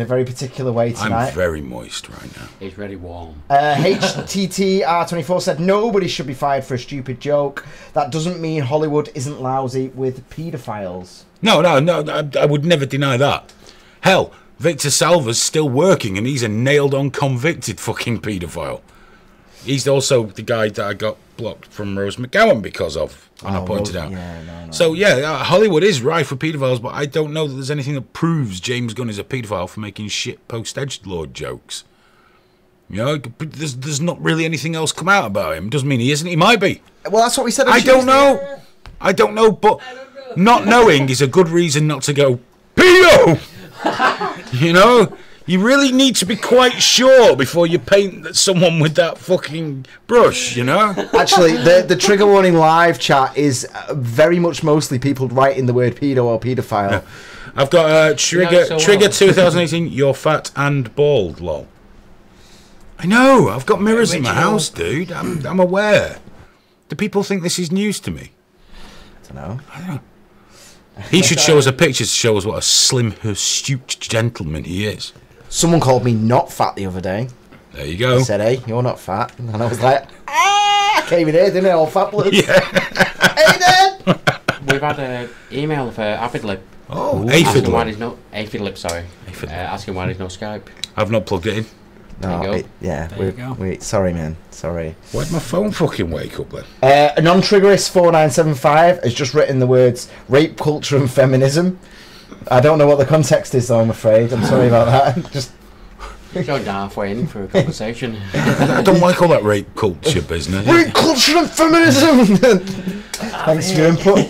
[SPEAKER 5] very particular way tonight.
[SPEAKER 3] I'm very moist right now.
[SPEAKER 4] It's very warm.
[SPEAKER 5] HTTR24 said nobody should be fired for a stupid joke. That doesn't mean Hollywood isn't lousy with paedophiles.
[SPEAKER 3] No, I would never deny that. Hell, Victor Salva's still working and he's a nailed-on convicted fucking paedophile. He's also the guy that I got blocked from Rose McGowan because of, and I pointed out.
[SPEAKER 5] Yeah, no.
[SPEAKER 3] So, Hollywood is rife with paedophiles, but I don't know that there's anything that proves James Gunn is a paedophile for making shit post-edgelord jokes. You know, there's not really anything else come out about him. Doesn't mean he isn't. He might be.
[SPEAKER 5] Well, that's what we said.
[SPEAKER 3] I don't know, but not knowing is a good reason not to go, pedo! You know? You really need to be quite sure before you paint someone with that fucking brush, you know?
[SPEAKER 5] Actually, the trigger warning live chat is very much mostly people writing the word pedo or paedophile.
[SPEAKER 3] Yeah. I've got trigger 2018, you're fat and bald, lol. I know, I've got mirrors in my house, dude. I'm aware. Do people think this is news to me?
[SPEAKER 5] I don't know.
[SPEAKER 3] He should show us a picture to show us what a slim, astute gentleman he is.
[SPEAKER 5] Someone called me not fat the other day.
[SPEAKER 3] There you go.
[SPEAKER 5] He said, "Hey, you're not fat." And I was like, I came in here, didn't I, all fat blood?
[SPEAKER 3] Yeah.
[SPEAKER 5] Hey, Dad!
[SPEAKER 4] We've had an email for Aphid
[SPEAKER 3] Oh,
[SPEAKER 4] asking why
[SPEAKER 3] Aphid
[SPEAKER 4] there's no asking why there's no Skype.
[SPEAKER 3] I've not plugged it in.
[SPEAKER 5] No, sorry, man. Sorry.
[SPEAKER 3] Why'd my phone fucking wake up then?
[SPEAKER 5] A non-triggerist 4975 has just written the words rape culture and feminism. I don't know what the context is, though, I'm afraid. I'm sorry about that. Just
[SPEAKER 4] Going halfway in for a conversation.
[SPEAKER 3] I don't like all that rape culture business.
[SPEAKER 5] Rape culture and feminism! Thanks for your input.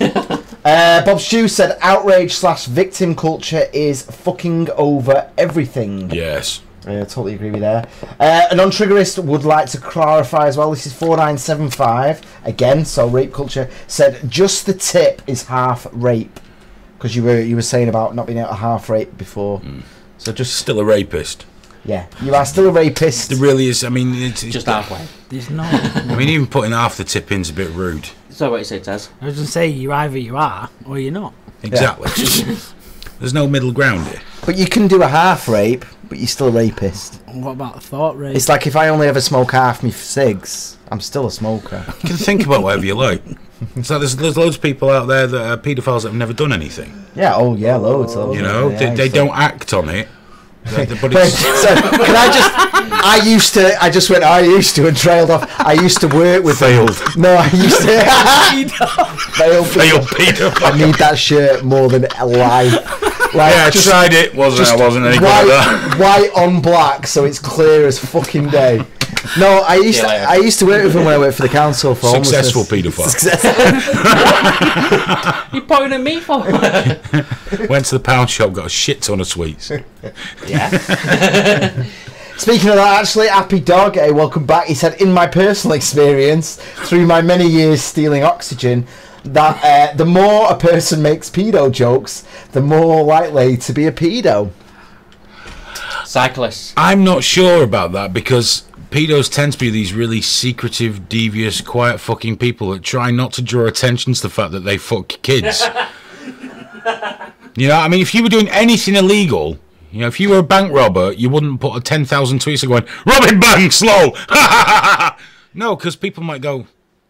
[SPEAKER 5] Bob Stew said outrage/victim culture is fucking over everything.
[SPEAKER 3] Yes.
[SPEAKER 5] I totally agree with there. A non-triggerist would like to clarify as well. This is 4975 again. So rape culture said just the tip is half rape, because you were saying about not being able to half rape before. So just
[SPEAKER 3] Still a rapist.
[SPEAKER 5] yeah, you are still a rapist.
[SPEAKER 3] There really is. I mean, it's
[SPEAKER 4] Just halfway.
[SPEAKER 6] There's no.
[SPEAKER 3] I mean, even putting half the tip in's a bit rude.
[SPEAKER 4] So what you say, Taz?
[SPEAKER 6] I was going to say, you either you are or you're not.
[SPEAKER 3] Exactly. There's no middle ground here.
[SPEAKER 5] But you can do a half rape, but you're still a rapist.
[SPEAKER 6] What about the thought rape?
[SPEAKER 5] It's like if I only ever smoke half me cigs, I'm still a smoker.
[SPEAKER 3] You can think about whatever you like. So there's loads of people out there that are paedophiles that have never done anything.
[SPEAKER 5] Yeah, oh yeah, loads.
[SPEAKER 3] You know,
[SPEAKER 5] yeah,
[SPEAKER 3] they don't act on it. But
[SPEAKER 5] Wait,
[SPEAKER 3] it's,
[SPEAKER 5] so can I used to and trailed off. I used to work with
[SPEAKER 3] failed.
[SPEAKER 5] No, I used to failed
[SPEAKER 3] paedophile.
[SPEAKER 5] I need that shirt more than life. Like,
[SPEAKER 3] Yeah, I tried it. I wasn't any good at that.
[SPEAKER 5] white on black, so it's clear as fucking day. No, I used to work with him when I worked for the council for
[SPEAKER 3] Successful
[SPEAKER 5] homelessness.
[SPEAKER 4] You pointing at me for?
[SPEAKER 3] Went to the pound shop, got a shit ton of sweets.
[SPEAKER 4] Yeah.
[SPEAKER 5] Speaking of that, actually, Happy Dog, welcome back. He said, in my personal experience, through my many years stealing oxygen, that the more a person makes pedo jokes, the more likely to be a pedo.
[SPEAKER 4] Cyclists.
[SPEAKER 3] I'm not sure about that, because pedos tend to be these really secretive, devious, quiet fucking people that try not to draw attention to the fact that they fuck kids. You know, I mean, if you were doing anything illegal, you know, if you were a bank robber, you wouldn't put a 10,000 tweets going, robbing banks, lol! No, because people might go,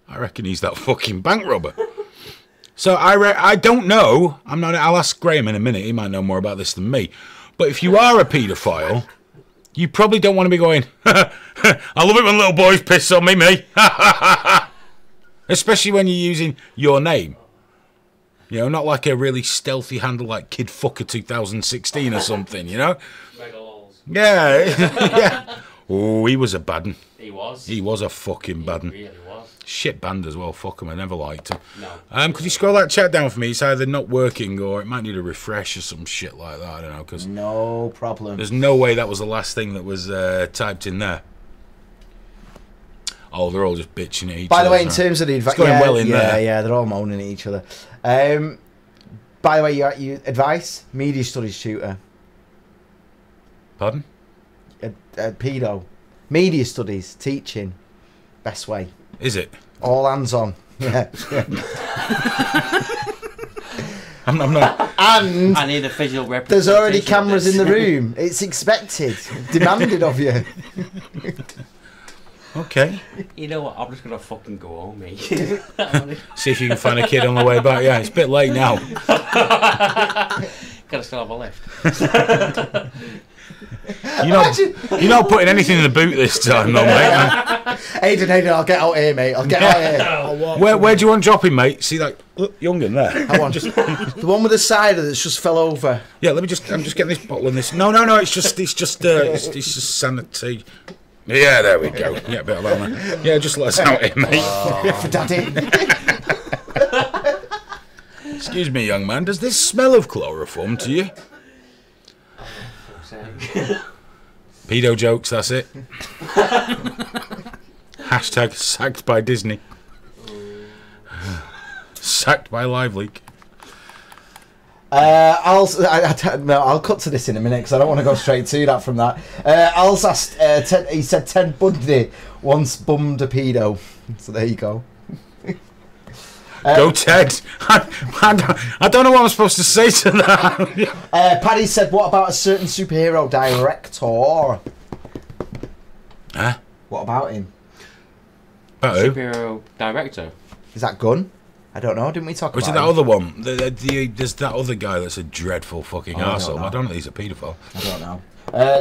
[SPEAKER 3] I reckon he's that fucking bank robber. So I don't know. I'll ask Graham in a minute. He might know more about this than me. But if you are a paedophile, you probably don't want to be going, I love it when little boys piss on me. Especially when you're using your name. You know, not like a really stealthy handle like Kid Fucker 2016 or something, you know? Yeah. Yeah. Oh, he was a bad un.
[SPEAKER 4] He was.
[SPEAKER 3] He was a fucking bad un.
[SPEAKER 4] Really was.
[SPEAKER 3] Shit band as well, fuck him, I never liked him.
[SPEAKER 4] No.
[SPEAKER 3] Could you scroll that chat down for me? It's either not working or it might need a refresh or some shit like that, I don't know, because
[SPEAKER 5] No problem.
[SPEAKER 3] there's no way that was the last thing that was typed in there. Oh, they're all just bitching at each other.
[SPEAKER 5] By the way, in
[SPEAKER 3] right?
[SPEAKER 5] terms of the
[SPEAKER 3] It's going well in there.
[SPEAKER 5] Yeah, they're all moaning at each other. By the way, you advice, media studies tutor,
[SPEAKER 3] Pardon?
[SPEAKER 5] pedo, media studies teaching, best way.
[SPEAKER 3] Is it?
[SPEAKER 5] All hands on. Yeah.
[SPEAKER 3] I'm not.
[SPEAKER 5] And
[SPEAKER 4] I need a visual representation.
[SPEAKER 5] there's already
[SPEAKER 4] of
[SPEAKER 5] cameras
[SPEAKER 4] this.
[SPEAKER 5] in the room. It's expected, demanded of you.
[SPEAKER 3] Okay.
[SPEAKER 4] You know what? I'm just gonna fucking go home, mate.
[SPEAKER 3] See if you can find a kid on the way back. Yeah, it's a bit late now.
[SPEAKER 4] Gotta still have a lift.
[SPEAKER 3] You're not putting anything in the boot this time, though, mate.
[SPEAKER 5] Aiden, I'll get out here, mate. I'll get out here.
[SPEAKER 3] Where do you want dropping, mate? See that young un there?
[SPEAKER 5] I want the one with the cider that's just fell over.
[SPEAKER 3] Yeah, I'm just getting this bottle and this. No, it's just sanity. Yeah, there we go. Yeah, a bit of that, man. Yeah, just let us out here, mate.
[SPEAKER 5] For daddy.
[SPEAKER 3] Excuse me, young man. Does this smell of chloroform to you? Pedo jokes, that's it. Hashtag sacked by Disney. Sacked by LiveLeak.
[SPEAKER 5] I'll cut to this in a minute because I don't want to go straight to that from that. Al's asked, he said Ted Bundy once bummed a pedo. So there you go.
[SPEAKER 3] Go Ted. I don't know what I'm supposed to say to that.
[SPEAKER 5] Paddy said, what about a certain superhero director?
[SPEAKER 3] Huh?
[SPEAKER 5] What about him?
[SPEAKER 3] About who?
[SPEAKER 4] Superhero director.
[SPEAKER 5] Is that Gunn? I don't know. Didn't we talk
[SPEAKER 3] Or is it
[SPEAKER 5] about
[SPEAKER 3] that
[SPEAKER 5] him?
[SPEAKER 3] other one? There's that other guy that's a dreadful fucking
[SPEAKER 5] I don't
[SPEAKER 3] arsehole.
[SPEAKER 5] know.
[SPEAKER 3] I don't know if he's a paedophile.
[SPEAKER 5] I don't know.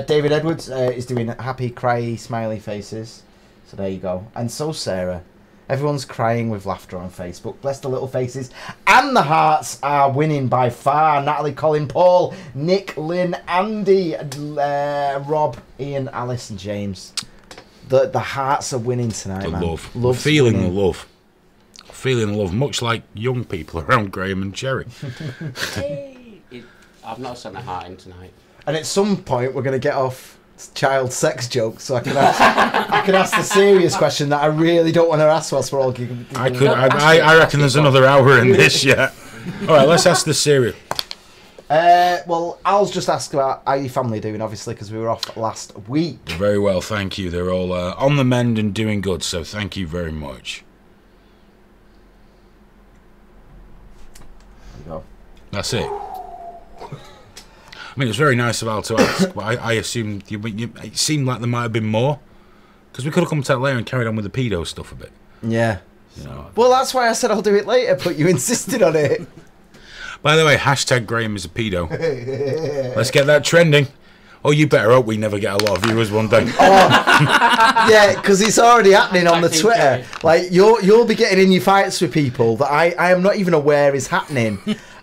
[SPEAKER 5] David Edwards is doing happy, cryy, smiley faces. So there you go. And so Sarah. Everyone's crying with laughter on Facebook. Bless the little faces. And the hearts are winning by far. Natalie, Colin, Paul, Nick, Lynn, Andy, Rob, Ian, Alice and James. The hearts are winning tonight, man.
[SPEAKER 3] Love.
[SPEAKER 5] Love's
[SPEAKER 3] Feeling
[SPEAKER 5] winning.
[SPEAKER 3] the love. Feeling the love, much like young people around Graham and Cherry.
[SPEAKER 4] I've not sent a heart in tonight.
[SPEAKER 5] And at some point, we're going to get off child sex jokes, so I can ask the serious question that I really don't want to ask whilst we're all giggling.
[SPEAKER 3] I reckon there's another hour in this yet. All right, let's ask the serious.
[SPEAKER 5] Well, Al's just asked about how your family doing, obviously, because we were off last week.
[SPEAKER 3] Very well, thank you. They're all on the mend and doing good, so thank you very much.
[SPEAKER 5] There you go.
[SPEAKER 3] That's it. I mean, it's very nice of Al to ask, but I assumed it seemed like there might have been more. Because we could have come to that later and carried on with the pedo stuff a bit.
[SPEAKER 5] Yeah.
[SPEAKER 3] You know.
[SPEAKER 5] Well, that's why I said I'll do it later, but you insisted on it.
[SPEAKER 3] By the way, hashtag Graham is a pedo. Let's get that trending. Oh, you better hope we never get a lot of viewers one day.
[SPEAKER 5] Oh, yeah, because it's already happening on the Twitter. Like, you'll be getting in your fights with people that I am not even aware is happening.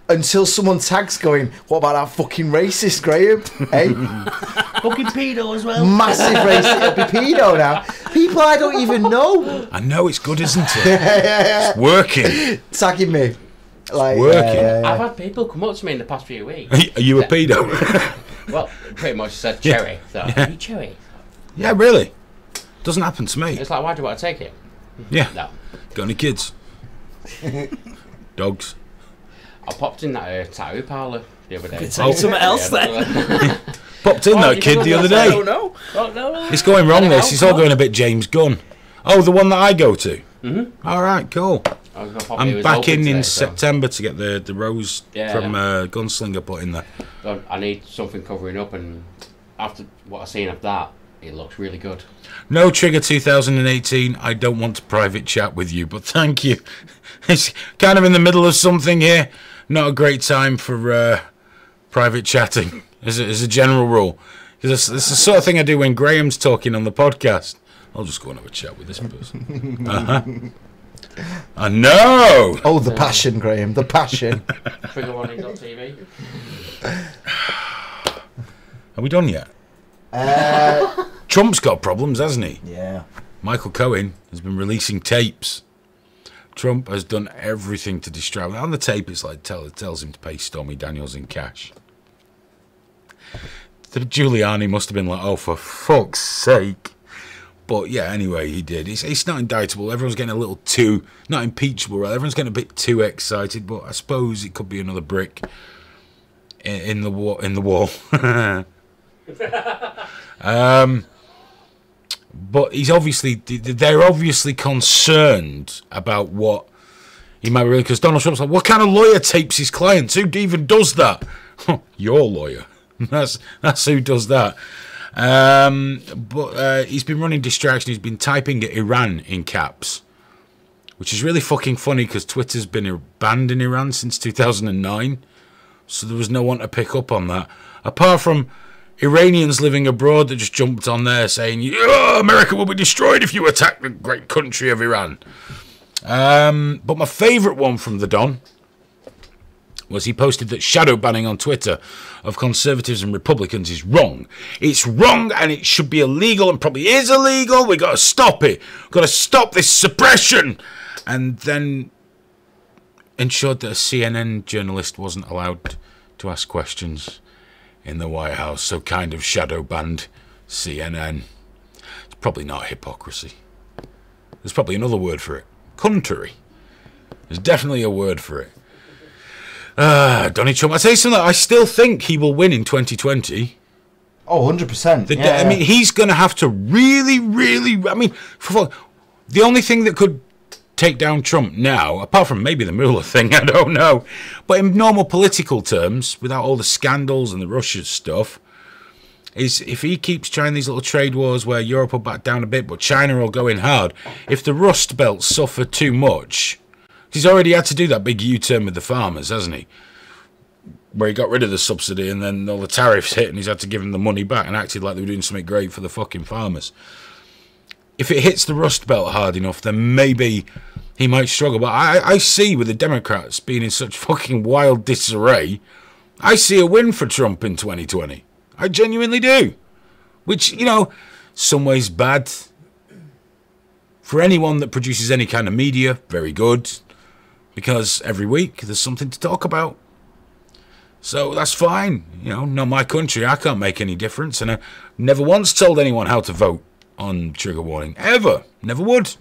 [SPEAKER 5] Until someone tags going, what about that fucking racist, Graham? Hey?
[SPEAKER 6] Fucking pedo as well.
[SPEAKER 5] Massive racist. It'll be pedo now. People I don't even know.
[SPEAKER 3] I know, it's good, isn't it?
[SPEAKER 5] Yeah.
[SPEAKER 3] It's working.
[SPEAKER 5] Tagging me. Like,
[SPEAKER 3] working.
[SPEAKER 4] I've had people come up to me in the past few weeks.
[SPEAKER 3] Are you a pedo?
[SPEAKER 4] Well, pretty much said Cherry. So, are you Cherry?
[SPEAKER 3] Yeah, really. Doesn't happen to me.
[SPEAKER 4] It's like, why do you want to take it?
[SPEAKER 3] Yeah.
[SPEAKER 4] No.
[SPEAKER 3] Got any kids? Dogs?
[SPEAKER 4] I popped in that tattoo parlour the other day.
[SPEAKER 6] Something else then.
[SPEAKER 3] Popped in that kid the other
[SPEAKER 6] I
[SPEAKER 3] day.
[SPEAKER 6] don't know. Oh, no.
[SPEAKER 3] It's going wrong, this. It's all going a bit James Gunn. Oh, the one that I go to? Mm-hmm. All right, cool. I'm back in September to get the rose from Gunslinger put in there.
[SPEAKER 4] So I need something covering up, and after what I've seen of that, it looks really good.
[SPEAKER 3] No Trigger 2018. I don't want to private chat with you, but thank you. It's kind of in the middle of something here. Not a great time for private chatting, as a general rule. Because it's the sort of thing I do when Graham's talking on the podcast. I'll just go and have a chat with this person. I know.
[SPEAKER 5] Oh, the passion, Graham. The passion.
[SPEAKER 4] Triggerwarning.tv.
[SPEAKER 3] Are we done yet? Trump's got problems, hasn't he?
[SPEAKER 5] Yeah.
[SPEAKER 3] Michael Cohen has been releasing tapes. Trump has done everything to distract. On the tape, it's like tells him to pay Stormy Daniels in cash. The Giuliani must have been like, oh, for fuck's sake. But yeah, anyway, he did. It's not indictable. Everyone's getting a little too, not impeachable, right? Everyone's getting a bit too excited. But I suppose it could be another brick in the wall. But they're obviously concerned about what he might really, because Donald Trump's like, what kind of lawyer tapes his clients? Who even does that? Your lawyer. That's who does that. But he's been running distraction. He's been typing at Iran in caps, which is really fucking funny because Twitter's been banned in Iran since 2009. So there was no one to pick up on that. Apart from Iranians living abroad that just jumped on there saying, America will be destroyed if you attack the great country of Iran. But my favourite one from the Don was he posted that shadow banning on Twitter of Conservatives and Republicans is wrong. It's wrong and it should be illegal and probably is illegal. We've got to stop it. We've got to stop this suppression. And then ensured that a CNN journalist wasn't allowed to ask questions in the White House, so kind of shadow banned CNN. It's probably not hypocrisy. There's probably another word for it. Country. There's definitely a word for it. Donald Trump, I tell you something, I still think he will win in 2020.
[SPEAKER 5] Oh, 100%.
[SPEAKER 3] I mean, he's going to have to really, the only thing that could take down Trump now, apart from maybe the Mueller thing, I don't know, but in normal political terms, without all the scandals and the Russia stuff, is if he keeps trying these little trade wars where Europe will back down a bit, but China will go in hard. If the Rust Belt suffer too much, he's already had to do that big U-turn with the farmers, hasn't he? Where he got rid of the subsidy and then all the tariffs hit and he's had to give them the money back and acted like they were doing something great for the fucking farmers. if it hits the Rust Belt hard enough, then maybe he might struggle. But I see with the Democrats being in such fucking wild disarray, I see a win for Trump in 2020. I genuinely do. Which, you know, some ways bad. For anyone that produces any kind of media, very good. Because every week there's something to talk about. So that's fine. You know, not my country. I can't make any difference. And I never once told anyone how to vote on trigger warning. Ever. Never would.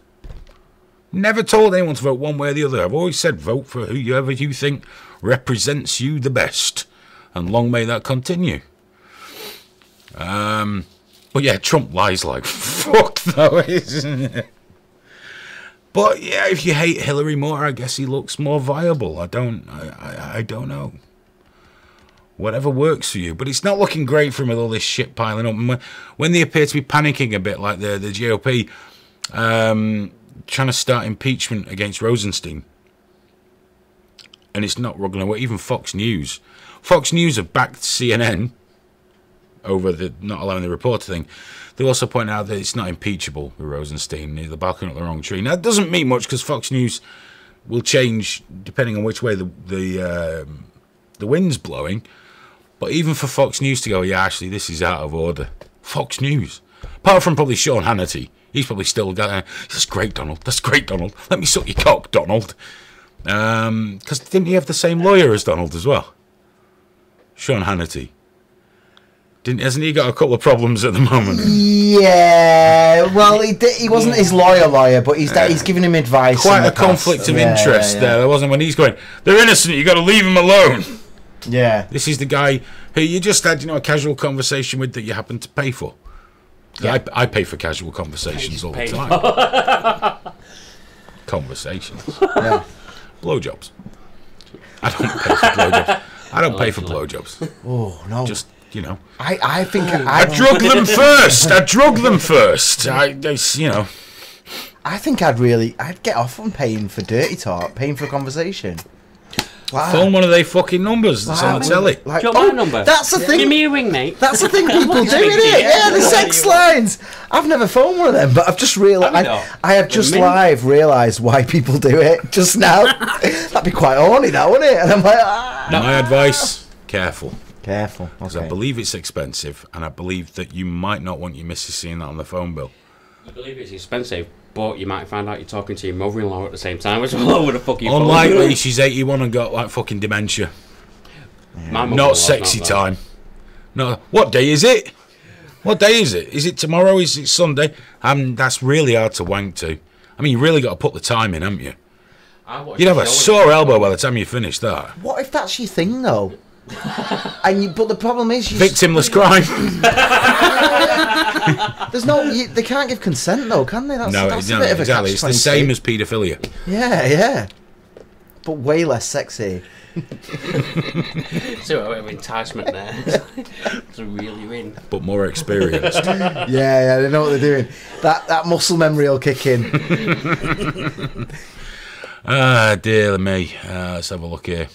[SPEAKER 3] Never told anyone to vote one way or the other. I've always said vote for whoever you think represents you the best. And long may that continue. But yeah, Trump lies like fuck though, isn't it? But yeah, if you hate Hillary more, I guess he looks more viable. I don't know. Whatever works for you. But it's not looking great for him with all this shit piling up. And when they appear to be panicking a bit, like the GOP trying to start impeachment against Rosenstein, and it's not going to work. Even Fox News have backed CNN over the not allowing the reporter thing. They also point out that it's not impeachable with Rosenstein. They're barking up the wrong tree. Now, that doesn't mean much because Fox News will change depending on which way the wind's blowing. But even for Fox News to go, yeah, actually, this is out of order. Fox News. Apart from probably Sean Hannity. He's probably still got, that's great, Donald. That's great, Donald. Let me suck your cock, Donald. Because didn't he have the same lawyer as Donald as well? Sean Hannity. Hasn't he got a couple of problems at the moment?
[SPEAKER 5] Yeah, well, he wasn't his lawyer, but he's giving him advice.
[SPEAKER 3] Quite a conflict of interest there wasn't, when he's going, they're innocent, you got to leave them alone.
[SPEAKER 5] Yeah.
[SPEAKER 3] This is the guy who you just had, a casual conversation with that you happen to pay for. Yeah. I pay for casual conversations all the time. Conversations. Yeah. Blowjobs. I don't pay for blowjobs. I don't pay for blowjobs.
[SPEAKER 5] Oh, no.
[SPEAKER 3] Just,
[SPEAKER 5] I think
[SPEAKER 3] I drug them first. I
[SPEAKER 5] think I'd get off on paying for dirty talk, paying for a conversation. Wow.
[SPEAKER 3] Phone one of their fucking numbers that's on the telly.
[SPEAKER 4] Do you want my number?
[SPEAKER 5] That's the thing.
[SPEAKER 4] Give me a ring, mate.
[SPEAKER 5] That's the thing people do, isn't it? Yeah, the sex lines. I've never phoned one of them, but I've just realised. I have just live realised why people do it just now. That'd be quite horny, now, wouldn't it? And I'm like,
[SPEAKER 3] My advice: careful.
[SPEAKER 5] Careful.
[SPEAKER 3] Because I believe it's expensive, and I believe that you might not want your missus seeing that on the phone bill.
[SPEAKER 4] You believe it's expensive, but you might find out you're talking to your mother-in-law at the same time as well. Over the fucking
[SPEAKER 3] Unlikely, she's 81 and got like fucking dementia.
[SPEAKER 4] Yeah.
[SPEAKER 3] Not sexy time. No. What day is it? What day is it? Is it tomorrow? Is it Sunday? That's really hard to wank to. I mean, you really got to put the time in, haven't you? You'd have a sore elbow by the time you finish that.
[SPEAKER 5] What if that's your thing, though? But the problem is
[SPEAKER 3] victimless crime.
[SPEAKER 5] There's they can't give consent though, can they? That's a bit of a
[SPEAKER 3] exactly. It's the same as paedophilia.
[SPEAKER 5] Yeah, but way less sexy.
[SPEAKER 4] So a bit of enticement there to reel you in,
[SPEAKER 3] but more experienced.
[SPEAKER 5] yeah, they know what they're doing. That muscle memory will kick in.
[SPEAKER 3] Dear me. Let's have a look here.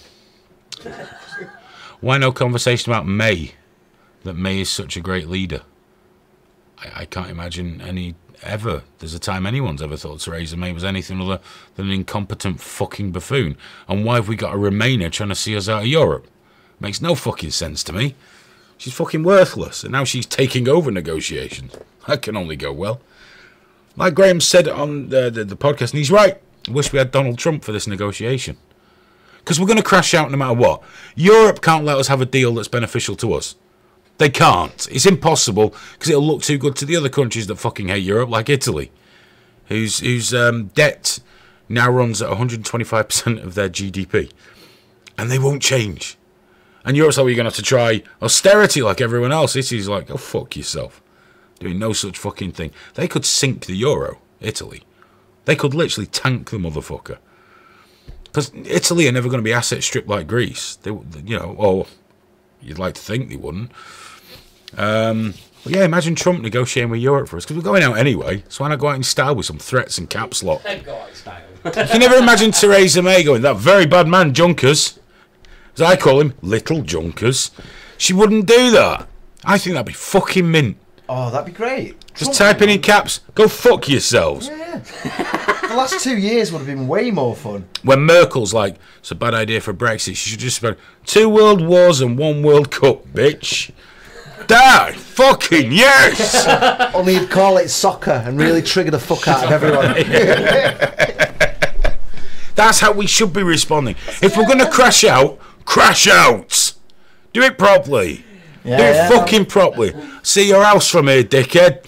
[SPEAKER 3] Why no conversation about May? That May is such a great leader. I can't imagine there's a time anyone's ever thought Theresa May was anything other than an incompetent fucking buffoon. And why have we got a Remainer trying to see us out of Europe? Makes no fucking sense to me. She's fucking worthless, and now she's taking over negotiations. That can only go well. Like Graham said on the podcast, and he's right. I wish we had Donald Trump for this negotiation. Because we're going to crash out no matter what. Europe can't let us have a deal that's beneficial to us. They can't. It's impossible because it'll look too good to the other countries that fucking hate Europe, like Italy, whose debt now runs at 125% of their GDP. And they won't change. And Europe's like, well, you're going to have to try austerity like everyone else. Italy's like, oh, fuck yourself. Doing no such fucking thing. They could sink the euro, Italy. They could literally tank the motherfucker. Because Italy are never going to be asset stripped like Greece. They, or you'd like to think they wouldn't. But yeah, imagine Trump negotiating with Europe for us. Because we're going out anyway. So why not go out in style with some threats and caps lock?
[SPEAKER 4] Go out in style.
[SPEAKER 3] You can never imagine Theresa May going, that very bad man, Junkers. As I call him, little Junkers. She wouldn't do that. I think that'd be fucking mint.
[SPEAKER 5] Oh, that'd be great.
[SPEAKER 3] Just type in caps, go fuck yourselves.
[SPEAKER 5] Yeah. The last 2 years would have been way more fun.
[SPEAKER 3] When Merkel's like, it's a bad idea for Brexit, she should just spend 2 world wars and 1 World Cup, bitch. Die! Fucking yes!
[SPEAKER 5] Only you'd call it soccer and really trigger the fuck out of everyone.
[SPEAKER 3] That's how we should be responding. If we're going to crash out, crash out! Do it properly.
[SPEAKER 5] Yeah,
[SPEAKER 3] Do it fucking properly. See your house from here, dickhead.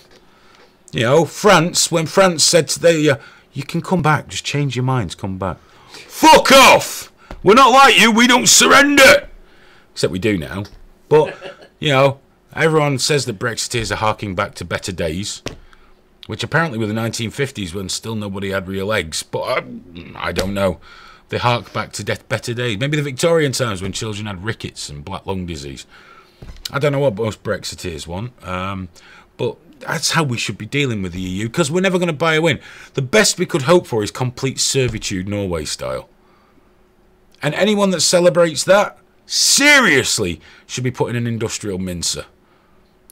[SPEAKER 3] You know, France, when France said to the, you can come back, just change your minds, come back. Fuck off! We're not like you, we don't surrender! Except we do now. But, you know, everyone says that Brexiteers are harking back to better days, which apparently were the 1950s when still nobody had real eggs. But I don't know. They hark back to better days. Maybe the Victorian times when children had rickets and black lung disease. I don't know what most Brexiteers want, but that's how we should be dealing with the EU, because we're never going to buy a win. The best we could hope for is complete servitude, Norway style. And anyone that celebrates that, seriously, should be put in an industrial mincer.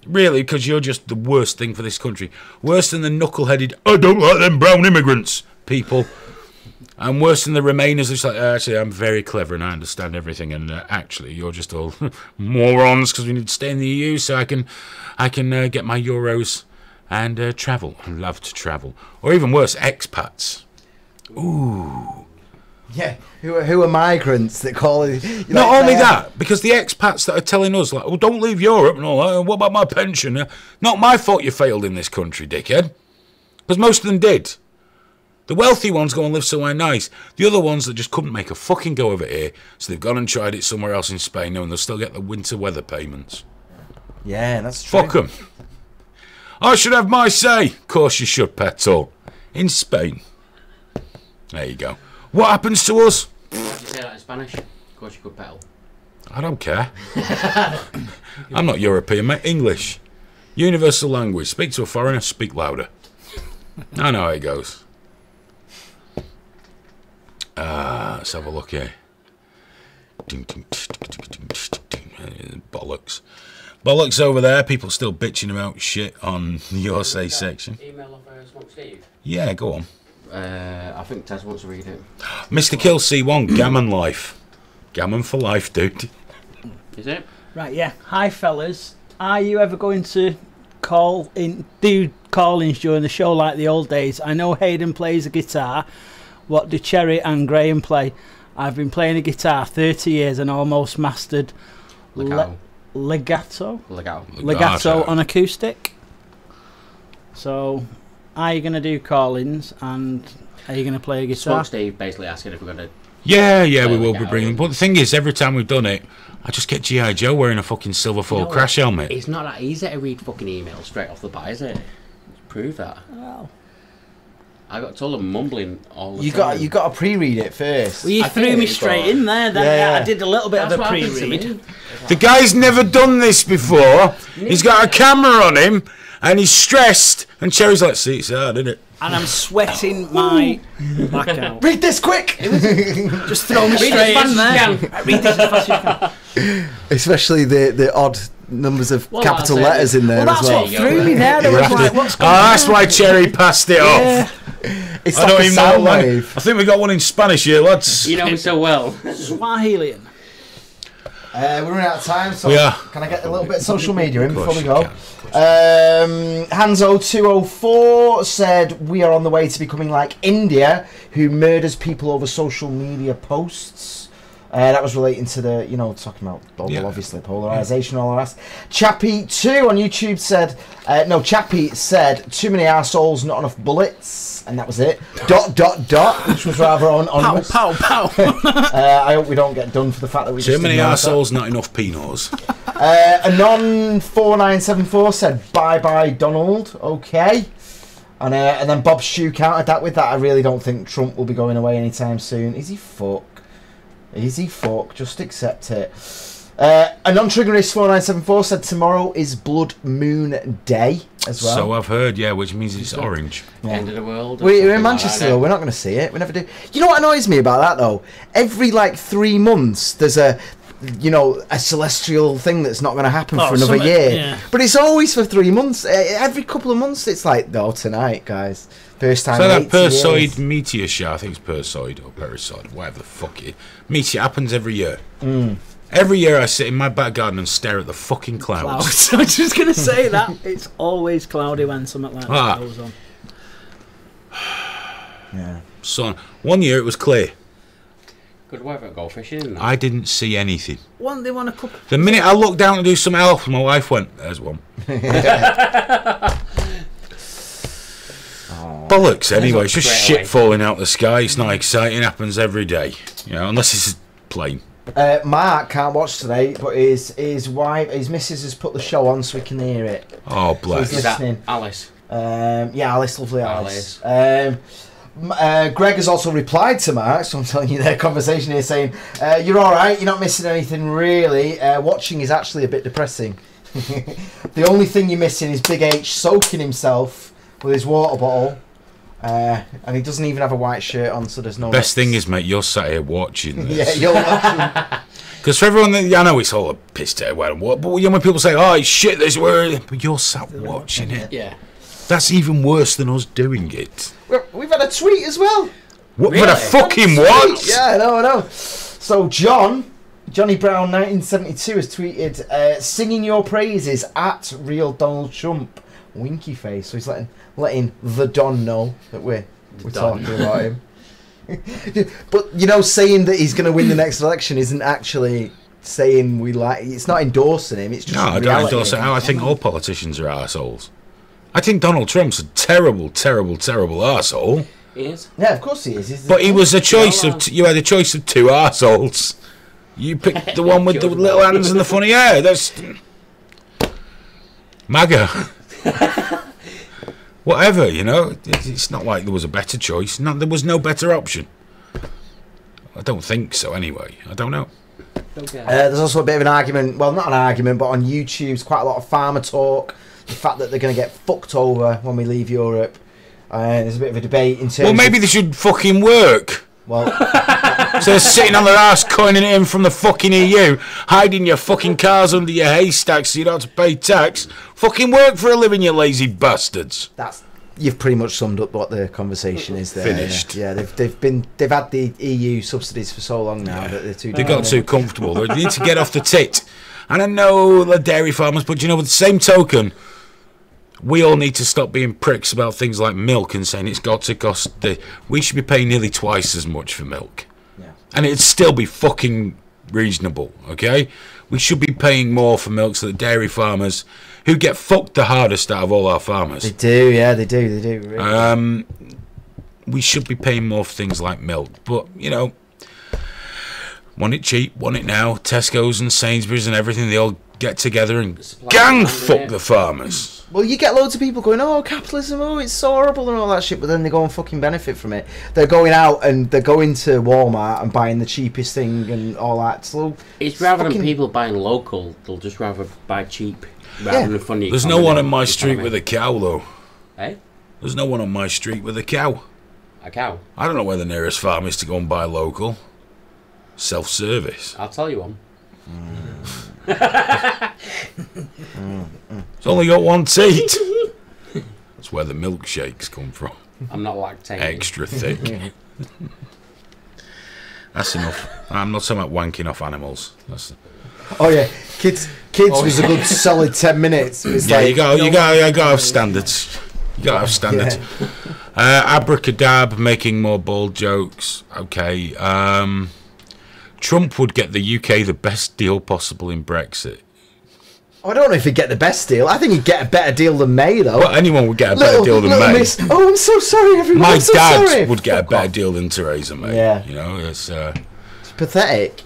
[SPEAKER 3] Really, because you're just the worst thing for this country. Worse than the knuckle-headed, I don't like them brown immigrants people. And worse than the Remainers, it's like, actually, I'm very clever and I understand everything. And actually, you're just all morons because we need to stay in the EU so I can get my euros and travel. I love to travel. Or even worse, expats. Ooh.
[SPEAKER 5] Yeah, who are migrants that call it...
[SPEAKER 3] Not only that, because the expats that are telling us, like, oh, don't leave Europe and all that, what about my pension? Not my fault you failed in this country, dickhead. Because most of them did. The wealthy ones go and live somewhere nice. The other ones that just couldn't make a fucking go of it here, so they've gone and tried it somewhere else in Spain, knowing they'll still get the winter weather payments.
[SPEAKER 5] Yeah, that's true.
[SPEAKER 3] Fuck them. I should have my say. Of course you should, Petal. In Spain. There you go. What happens to us?
[SPEAKER 4] How do you say that in Spanish? Of course you could pedal.
[SPEAKER 3] I don't care. I'm not European, mate. English. Universal language. Speak to a foreigner, speak louder. I know how it goes. Let's have a look here. Bollocks. Bollocks over there. People still bitching about shit on the USA section.
[SPEAKER 4] Email of Smoke Steve?
[SPEAKER 3] Yeah, go on.
[SPEAKER 4] I think Taz wants to read it.
[SPEAKER 3] Mr. Kill C1, Gammon Life. Gammon for life, dude.
[SPEAKER 4] Is it?
[SPEAKER 6] Right, yeah. Hi, fellas. Are you ever going to do call-ins during the show like the old days? I know Hayden plays a guitar. What do Cherry and Graham play? I've been playing a guitar 30 years and almost mastered legato on acoustic. So, are you going to do call-ins and are you going to play a guitar?
[SPEAKER 4] Smoke Steve basically asking if we're going to...
[SPEAKER 3] Yeah, we will be bringing. But the thing is, every time we've done it, I just get G.I. Joe wearing a fucking silver foil crash helmet.
[SPEAKER 4] It's not that easy to read fucking emails straight off the bat, is it? Prove that.
[SPEAKER 6] Well,
[SPEAKER 4] I got told I'm mumbling all the time.
[SPEAKER 5] You got to pre-read it first.
[SPEAKER 6] well, you threw me straight in there. Then I did a little bit of a pre-read.
[SPEAKER 3] The guy's never done this before. He's got a camera on him, and he's stressed. And Cherry's like, see, it's hard, isn't it?
[SPEAKER 6] And I'm sweating my back out.
[SPEAKER 5] Read this quick!
[SPEAKER 6] Just throw me straight in there. Read this as fast as you can.
[SPEAKER 5] Especially the odd numbers of capital
[SPEAKER 4] that's it.
[SPEAKER 5] letters in there
[SPEAKER 6] Well,
[SPEAKER 5] as
[SPEAKER 6] that's
[SPEAKER 5] well.
[SPEAKER 6] what threw me there. There was like, what's going on?
[SPEAKER 3] That's why Cherry passed it off.
[SPEAKER 5] It's
[SPEAKER 3] I
[SPEAKER 5] like
[SPEAKER 3] don't
[SPEAKER 5] a
[SPEAKER 3] even know.
[SPEAKER 5] sound
[SPEAKER 3] Like,
[SPEAKER 5] wave.
[SPEAKER 3] I think we got one in Spanish here, lads.
[SPEAKER 4] You know me so well.
[SPEAKER 6] Swahilian.
[SPEAKER 5] We're running out of time, so
[SPEAKER 3] We are.
[SPEAKER 5] can I get a little bit of social media in before we
[SPEAKER 3] you
[SPEAKER 5] go? Hanzo204 said, we are on the way to becoming like India, who murders people over social media posts. That was relating to the, talking about global, obviously, polarisation and all the rest. Chappie2 on YouTube said, Chappie said, too many arseholes, not enough bullets, and that was it. ... which was rather ominous.
[SPEAKER 6] Pow, pow, pow.
[SPEAKER 5] I hope we don't get done for the fact that we
[SPEAKER 3] Too
[SPEAKER 5] just
[SPEAKER 3] many
[SPEAKER 5] ignored that.
[SPEAKER 3] arseholes, not enough Pinots.
[SPEAKER 5] Anon4974 said, bye Donald, okay. And then Bob Shoe countered that with that. I really don't think Trump will be going away anytime soon. Is he fuck? Just accept it. Anon-Triggerist4974 said tomorrow is Blood Moon Day as well.
[SPEAKER 3] So I've heard, which means it's orange.
[SPEAKER 4] End of the world.
[SPEAKER 5] We're in Manchester though, we're not going to see it. We never do. You know what annoys me about that though? Every 3 months there's you know, a celestial thing that's not going to happen for another
[SPEAKER 6] something,
[SPEAKER 5] year.
[SPEAKER 6] yeah.
[SPEAKER 5] But it's always for 3 months. Every couple of months, it's like, no, tonight, guys. First time
[SPEAKER 3] So
[SPEAKER 5] in
[SPEAKER 3] that
[SPEAKER 5] 80
[SPEAKER 3] Perseid
[SPEAKER 5] years.
[SPEAKER 3] meteor shower, I think it's Perseid or Parasite, whatever the fuck it is. Meteor happens every year. Every year I sit in my back garden and stare at the fucking clouds.
[SPEAKER 6] I was just going to say that. It's always cloudy when something like that goes on.
[SPEAKER 5] Yeah.
[SPEAKER 3] So, one year it was clear.
[SPEAKER 4] Good weather, go fishing, isn't it?
[SPEAKER 3] I didn't see anything.
[SPEAKER 6] They want a couple.
[SPEAKER 3] The minute I looked down to do something else, my wife went, there's one. Bollocks, anyway. It's just
[SPEAKER 4] straight away.
[SPEAKER 3] shit falling out the sky. It's not exciting. It happens every day. You know, unless it's plain.
[SPEAKER 5] Mark can't watch today, but his wife, his missus has put the show on so we can hear it.
[SPEAKER 3] Oh,
[SPEAKER 5] He's
[SPEAKER 3] bless.
[SPEAKER 4] Is that
[SPEAKER 5] listening.
[SPEAKER 4] Alice?
[SPEAKER 5] Yeah, Alice, lovely Alice. Greg has also replied to Mark, so I'm telling you their conversation here, saying, you're alright, you're not missing anything really. Watching is actually a bit depressing. The only thing you're missing is Big H soaking himself with his water bottle. And he doesn't even have a white shirt on, so there's no...
[SPEAKER 3] Best thing is, mate, you're sat here watching
[SPEAKER 5] Yeah,
[SPEAKER 3] this.
[SPEAKER 5] you're watching.
[SPEAKER 3] Because for everyone that... I know it's all a piss take, but when people say, oh, it's shit, this word... But you're sat watching it.
[SPEAKER 4] Yeah.
[SPEAKER 3] That's even worse than us doing it.
[SPEAKER 5] We've had a tweet as well.
[SPEAKER 3] What
[SPEAKER 4] Really?
[SPEAKER 3] for the fucking what?
[SPEAKER 5] Yeah, I know. So Johnny Brown 1972 has tweeted, singing your praises at real Donald Trump. Winky face. So he's letting the Don know that we're
[SPEAKER 4] Don.
[SPEAKER 5] talking about him. But you know, saying that he's going to win the next election isn't actually saying we like. It's not endorsing him. It's just
[SPEAKER 3] No, I don't
[SPEAKER 5] reality.
[SPEAKER 3] endorse it. I think all politicians are arseholes. I think Donald Trump's a terrible, terrible, terrible arsehole.
[SPEAKER 4] He is.
[SPEAKER 5] Yeah, of course he is.
[SPEAKER 3] But he was a choice of... You had a choice of two arseholes. You picked the one with the little hands and the funny hair. That's... MAGA. Whatever, you know. It's not like there was a better choice. No, there was no better option. I don't think so, anyway. I don't know.
[SPEAKER 4] Okay.
[SPEAKER 5] There's also a bit of an argument. Well, not an argument, but on YouTube's quite a lot of farmer talk. The fact that they're going to get fucked over when we leave Europe. There's a bit of a debate in terms.
[SPEAKER 3] Well, maybe they should fucking work.
[SPEAKER 5] Well,
[SPEAKER 3] So they're sitting on their ass coining it in from the fucking EU, hiding your fucking cars under your haystacks so you don't have to pay tax. Fucking work for a living, you lazy bastards.
[SPEAKER 5] you've pretty much summed up what the conversation is there.
[SPEAKER 3] Finished.
[SPEAKER 5] Yeah, they've had the EU subsidies for so long now that they're too.
[SPEAKER 3] They got too comfortable. They need to get off the tit. And I know the dairy farmers, but you know, with the same token, we all need to stop being pricks about things like milk and saying it's got to cost. We should be paying nearly twice as much for milk.
[SPEAKER 5] Yeah.
[SPEAKER 3] And it'd still be fucking reasonable, okay? We should be paying more for milk so that dairy farmers, who get fucked the hardest out of all our farmers,
[SPEAKER 5] They do, yeah, they do. Really.
[SPEAKER 3] we should be paying more for things like milk. But, you know, want it cheap, want it now. Tesco's and Sainsbury's and everything, they all get together and
[SPEAKER 4] Supply
[SPEAKER 3] gang
[SPEAKER 4] and
[SPEAKER 3] fuck
[SPEAKER 4] demand,
[SPEAKER 3] the farmers.
[SPEAKER 5] Well, you get loads of people going, oh, capitalism, oh, it's so horrible and all that shit, but then they go and fucking benefit from it. They're going out and they're going to Walmart and buying the cheapest thing and all that. So
[SPEAKER 4] It's rather
[SPEAKER 5] fucking-
[SPEAKER 4] than people buying local, they'll just rather buy cheap rather
[SPEAKER 5] Yeah.
[SPEAKER 4] than funny.
[SPEAKER 3] There's no one on my street with a cow, though.
[SPEAKER 4] Eh?
[SPEAKER 3] There's no one on my street with a cow.
[SPEAKER 4] A cow.
[SPEAKER 3] I don't know where the nearest farm is to go and buy local. Self-service.
[SPEAKER 4] I'll tell you one.
[SPEAKER 3] It's only got one teat. That's where the milkshakes come from.
[SPEAKER 4] I'm not lactating.
[SPEAKER 3] Extra thick. That's enough. I'm not talking about wanking off animals. That's,
[SPEAKER 5] Oh yeah, kids was a good solid 10 minutes. It's
[SPEAKER 3] yeah,
[SPEAKER 5] like,
[SPEAKER 3] you gotta have standards. You gotta have standards. Abracadab making more bald jokes. Okay. Trump would get the UK the best deal possible in Brexit.
[SPEAKER 5] I don't know if he'd get the best deal. I think he'd get a better deal than May, though.
[SPEAKER 3] Well, anyone would get a better deal than
[SPEAKER 5] little
[SPEAKER 3] May.
[SPEAKER 5] miss. Oh, I'm so sorry, everyone.
[SPEAKER 3] My
[SPEAKER 5] I'm so
[SPEAKER 3] dad
[SPEAKER 5] sorry.
[SPEAKER 3] would get a
[SPEAKER 5] Fuck
[SPEAKER 3] better
[SPEAKER 5] off.
[SPEAKER 3] deal than Theresa May.
[SPEAKER 5] Yeah.
[SPEAKER 3] You know, it's
[SPEAKER 5] It's pathetic.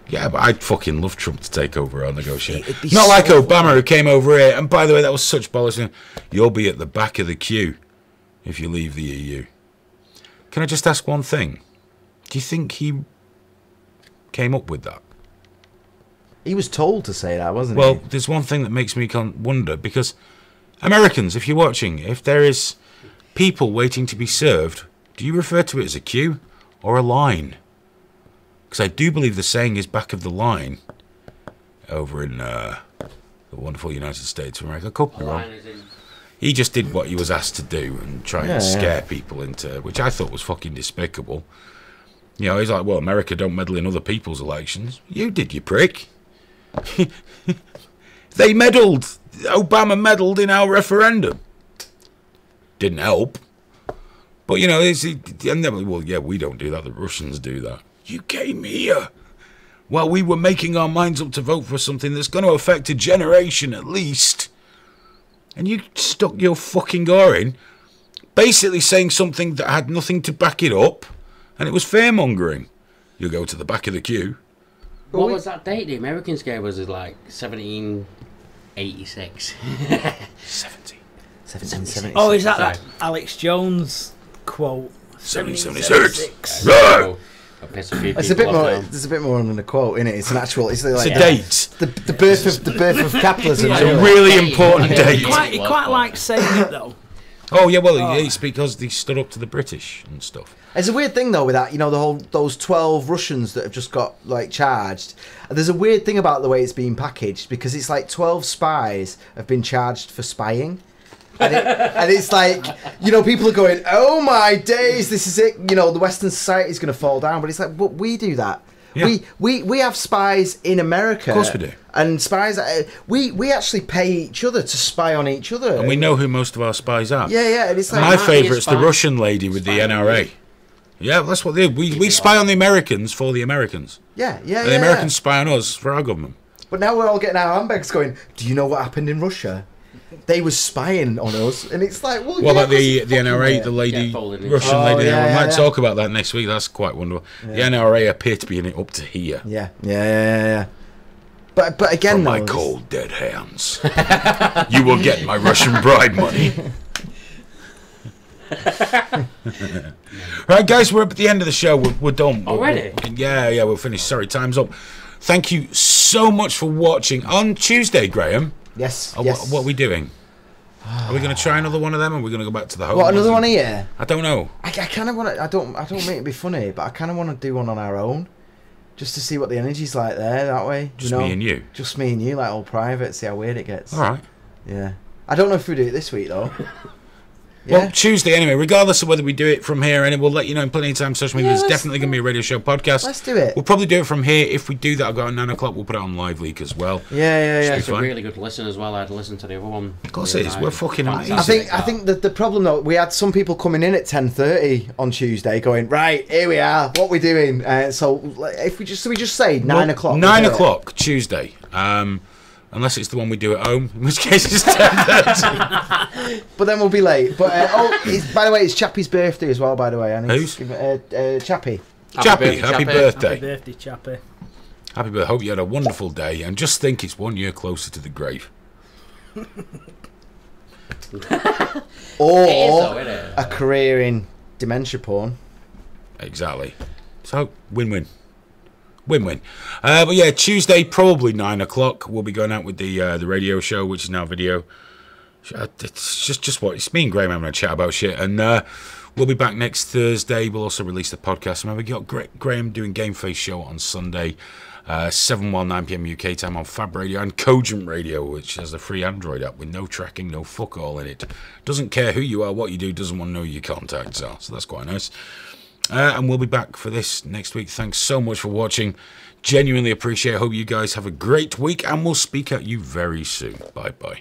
[SPEAKER 3] yeah, but I'd fucking love Trump to take over our negotiation.
[SPEAKER 5] It'd be
[SPEAKER 3] Not like
[SPEAKER 5] so
[SPEAKER 3] Obama who came over here. And by the way, that was such bollocks. You'll be at the back of the queue if you leave the EU. Can I just ask one thing? Do you think he came up with that?
[SPEAKER 5] He was told to say that, wasn't
[SPEAKER 3] Well,
[SPEAKER 5] he?
[SPEAKER 3] there's one thing that makes me wonder, because Americans, if you're watching, if there is people waiting to be served, do you refer to it as a queue or a line? Because I do believe the saying is back of the line over in the wonderful United States of America. He just did what he was asked to do and try and scare people into, which I thought was fucking despicable. You know, he's like, well, America don't meddle in other people's elections. You did, you prick. They meddled. Obama meddled in our referendum. Didn't help. But, you know, well, yeah, we don't do that. The Russians do that. You came here while we were making our minds up to vote for something that's going to affect a generation at least. And you stuck your fucking oar in, basically saying something that had nothing to back it up, and it was fear-mongering. You go to the back of the queue.
[SPEAKER 4] What was that date the Americans gave us? Is like 1786.
[SPEAKER 5] 1776.
[SPEAKER 6] Oh, is that Alex Jones quote?
[SPEAKER 3] 1776.
[SPEAKER 5] It's a bit more. There's a bit more than a quote in it. It's an actual. It's like
[SPEAKER 3] a date.
[SPEAKER 5] The birth of capitalism.
[SPEAKER 3] It's a really important date.
[SPEAKER 6] He quite likes saying it though.
[SPEAKER 3] Oh yeah, well it's because they stood up to the British and stuff.
[SPEAKER 5] It's a weird thing though with that. You know, those 12 Russians that have just got like charged. There's a weird thing about the way it's being packaged because it's like 12 spies have been charged for spying. And it's like, you know, people are going, oh my days, this is it. You know, the Western society is going to fall down. But it's like, but we do that. Yeah. We have spies in America.
[SPEAKER 3] Of course we do.
[SPEAKER 5] And spies, we actually pay each other to spy on each other.
[SPEAKER 3] And we know who most of our spies are.
[SPEAKER 5] Yeah. And it's like,
[SPEAKER 3] my favourite's the Russian lady with the NRA. Yeah, that's what they do. We spy on the Americans for the Americans.
[SPEAKER 5] Yeah.
[SPEAKER 3] And the Americans spy on us for our government.
[SPEAKER 5] But now we're all getting our handbags going, do you know what happened in Russia? They were spying on us, and it's like, well,
[SPEAKER 3] what about the NRA, the lady, Russian lady? We might talk about that next week. That's quite wonderful. Yeah. The NRA appear to be in it up to here.
[SPEAKER 5] Yeah. But again,
[SPEAKER 3] from my cold dead hands, you will get my Russian bride money. Right, guys, we're up at the end of the show. We're done
[SPEAKER 4] already.
[SPEAKER 3] Yeah, we're finished. Sorry, time's up. Thank you so much for watching. On Tuesday, Graham.
[SPEAKER 5] Yes.
[SPEAKER 3] What are we doing? Are we going to try another one of them, or are we going to go back to the home?
[SPEAKER 5] What, another one here?
[SPEAKER 3] I don't know.
[SPEAKER 5] I kind of want to. I don't mean it to be funny, but I kind of want to do one on our own, just to see what the energy's like there. That way,
[SPEAKER 3] just me and you.
[SPEAKER 5] Just me and you, like all private. See how weird it gets.
[SPEAKER 3] All right.
[SPEAKER 5] Yeah. I don't know if we do it this week though.
[SPEAKER 3] Well, Tuesday anyway, regardless of whether we do it from here, and we'll let you know in plenty of time. Social media, there's definitely going to be a radio show podcast.
[SPEAKER 5] Let's do it.
[SPEAKER 3] We'll probably do it from here. If we do that, I'll go at 9 o'clock. We'll put it on Live Leak as well.
[SPEAKER 5] Yeah.
[SPEAKER 4] It's a really good listen as well. I'd listen to the other one.
[SPEAKER 3] Of course it is. We're fucking amazing.
[SPEAKER 5] I think that the problem though, we had some people coming in at 10:30 on Tuesday, going, right, here we are. What we doing? So if we just say 9 o'clock.
[SPEAKER 3] 9 o'clock Tuesday. Unless it's the one we do at home, in which case it's 10:30.
[SPEAKER 5] But then we'll be late. But by the way, it's Chappie's birthday as well. By the way,
[SPEAKER 3] who's?
[SPEAKER 5] Chappie.
[SPEAKER 3] Chappie, happy birthday.
[SPEAKER 6] Happy birthday, Chappie.
[SPEAKER 3] Happy birthday. Hope you had a wonderful day, and just think it's 1 year closer to the grave.
[SPEAKER 5] Or a career in dementia porn.
[SPEAKER 3] Exactly. So win-win. Win-win. But yeah, Tuesday, probably 9 o'clock. We'll be going out with the radio show, which is now video. It's just what it's me and Graham having a chat about shit. And we'll be back next Thursday. We'll also release the podcast. Remember, we got Graham doing Game Face show on Sunday, 7 while 9 p.m. UK time on Fab Radio and Cogent Radio, which has a free Android app with no tracking, no fuck all in it. Doesn't care who you are, what you do, doesn't want to know who your contacts are. So that's quite nice. And we'll be back for this next week. Thanks so much for watching. Genuinely appreciate it. Hope you guys have a great week, and we'll speak at you very soon. Bye-bye.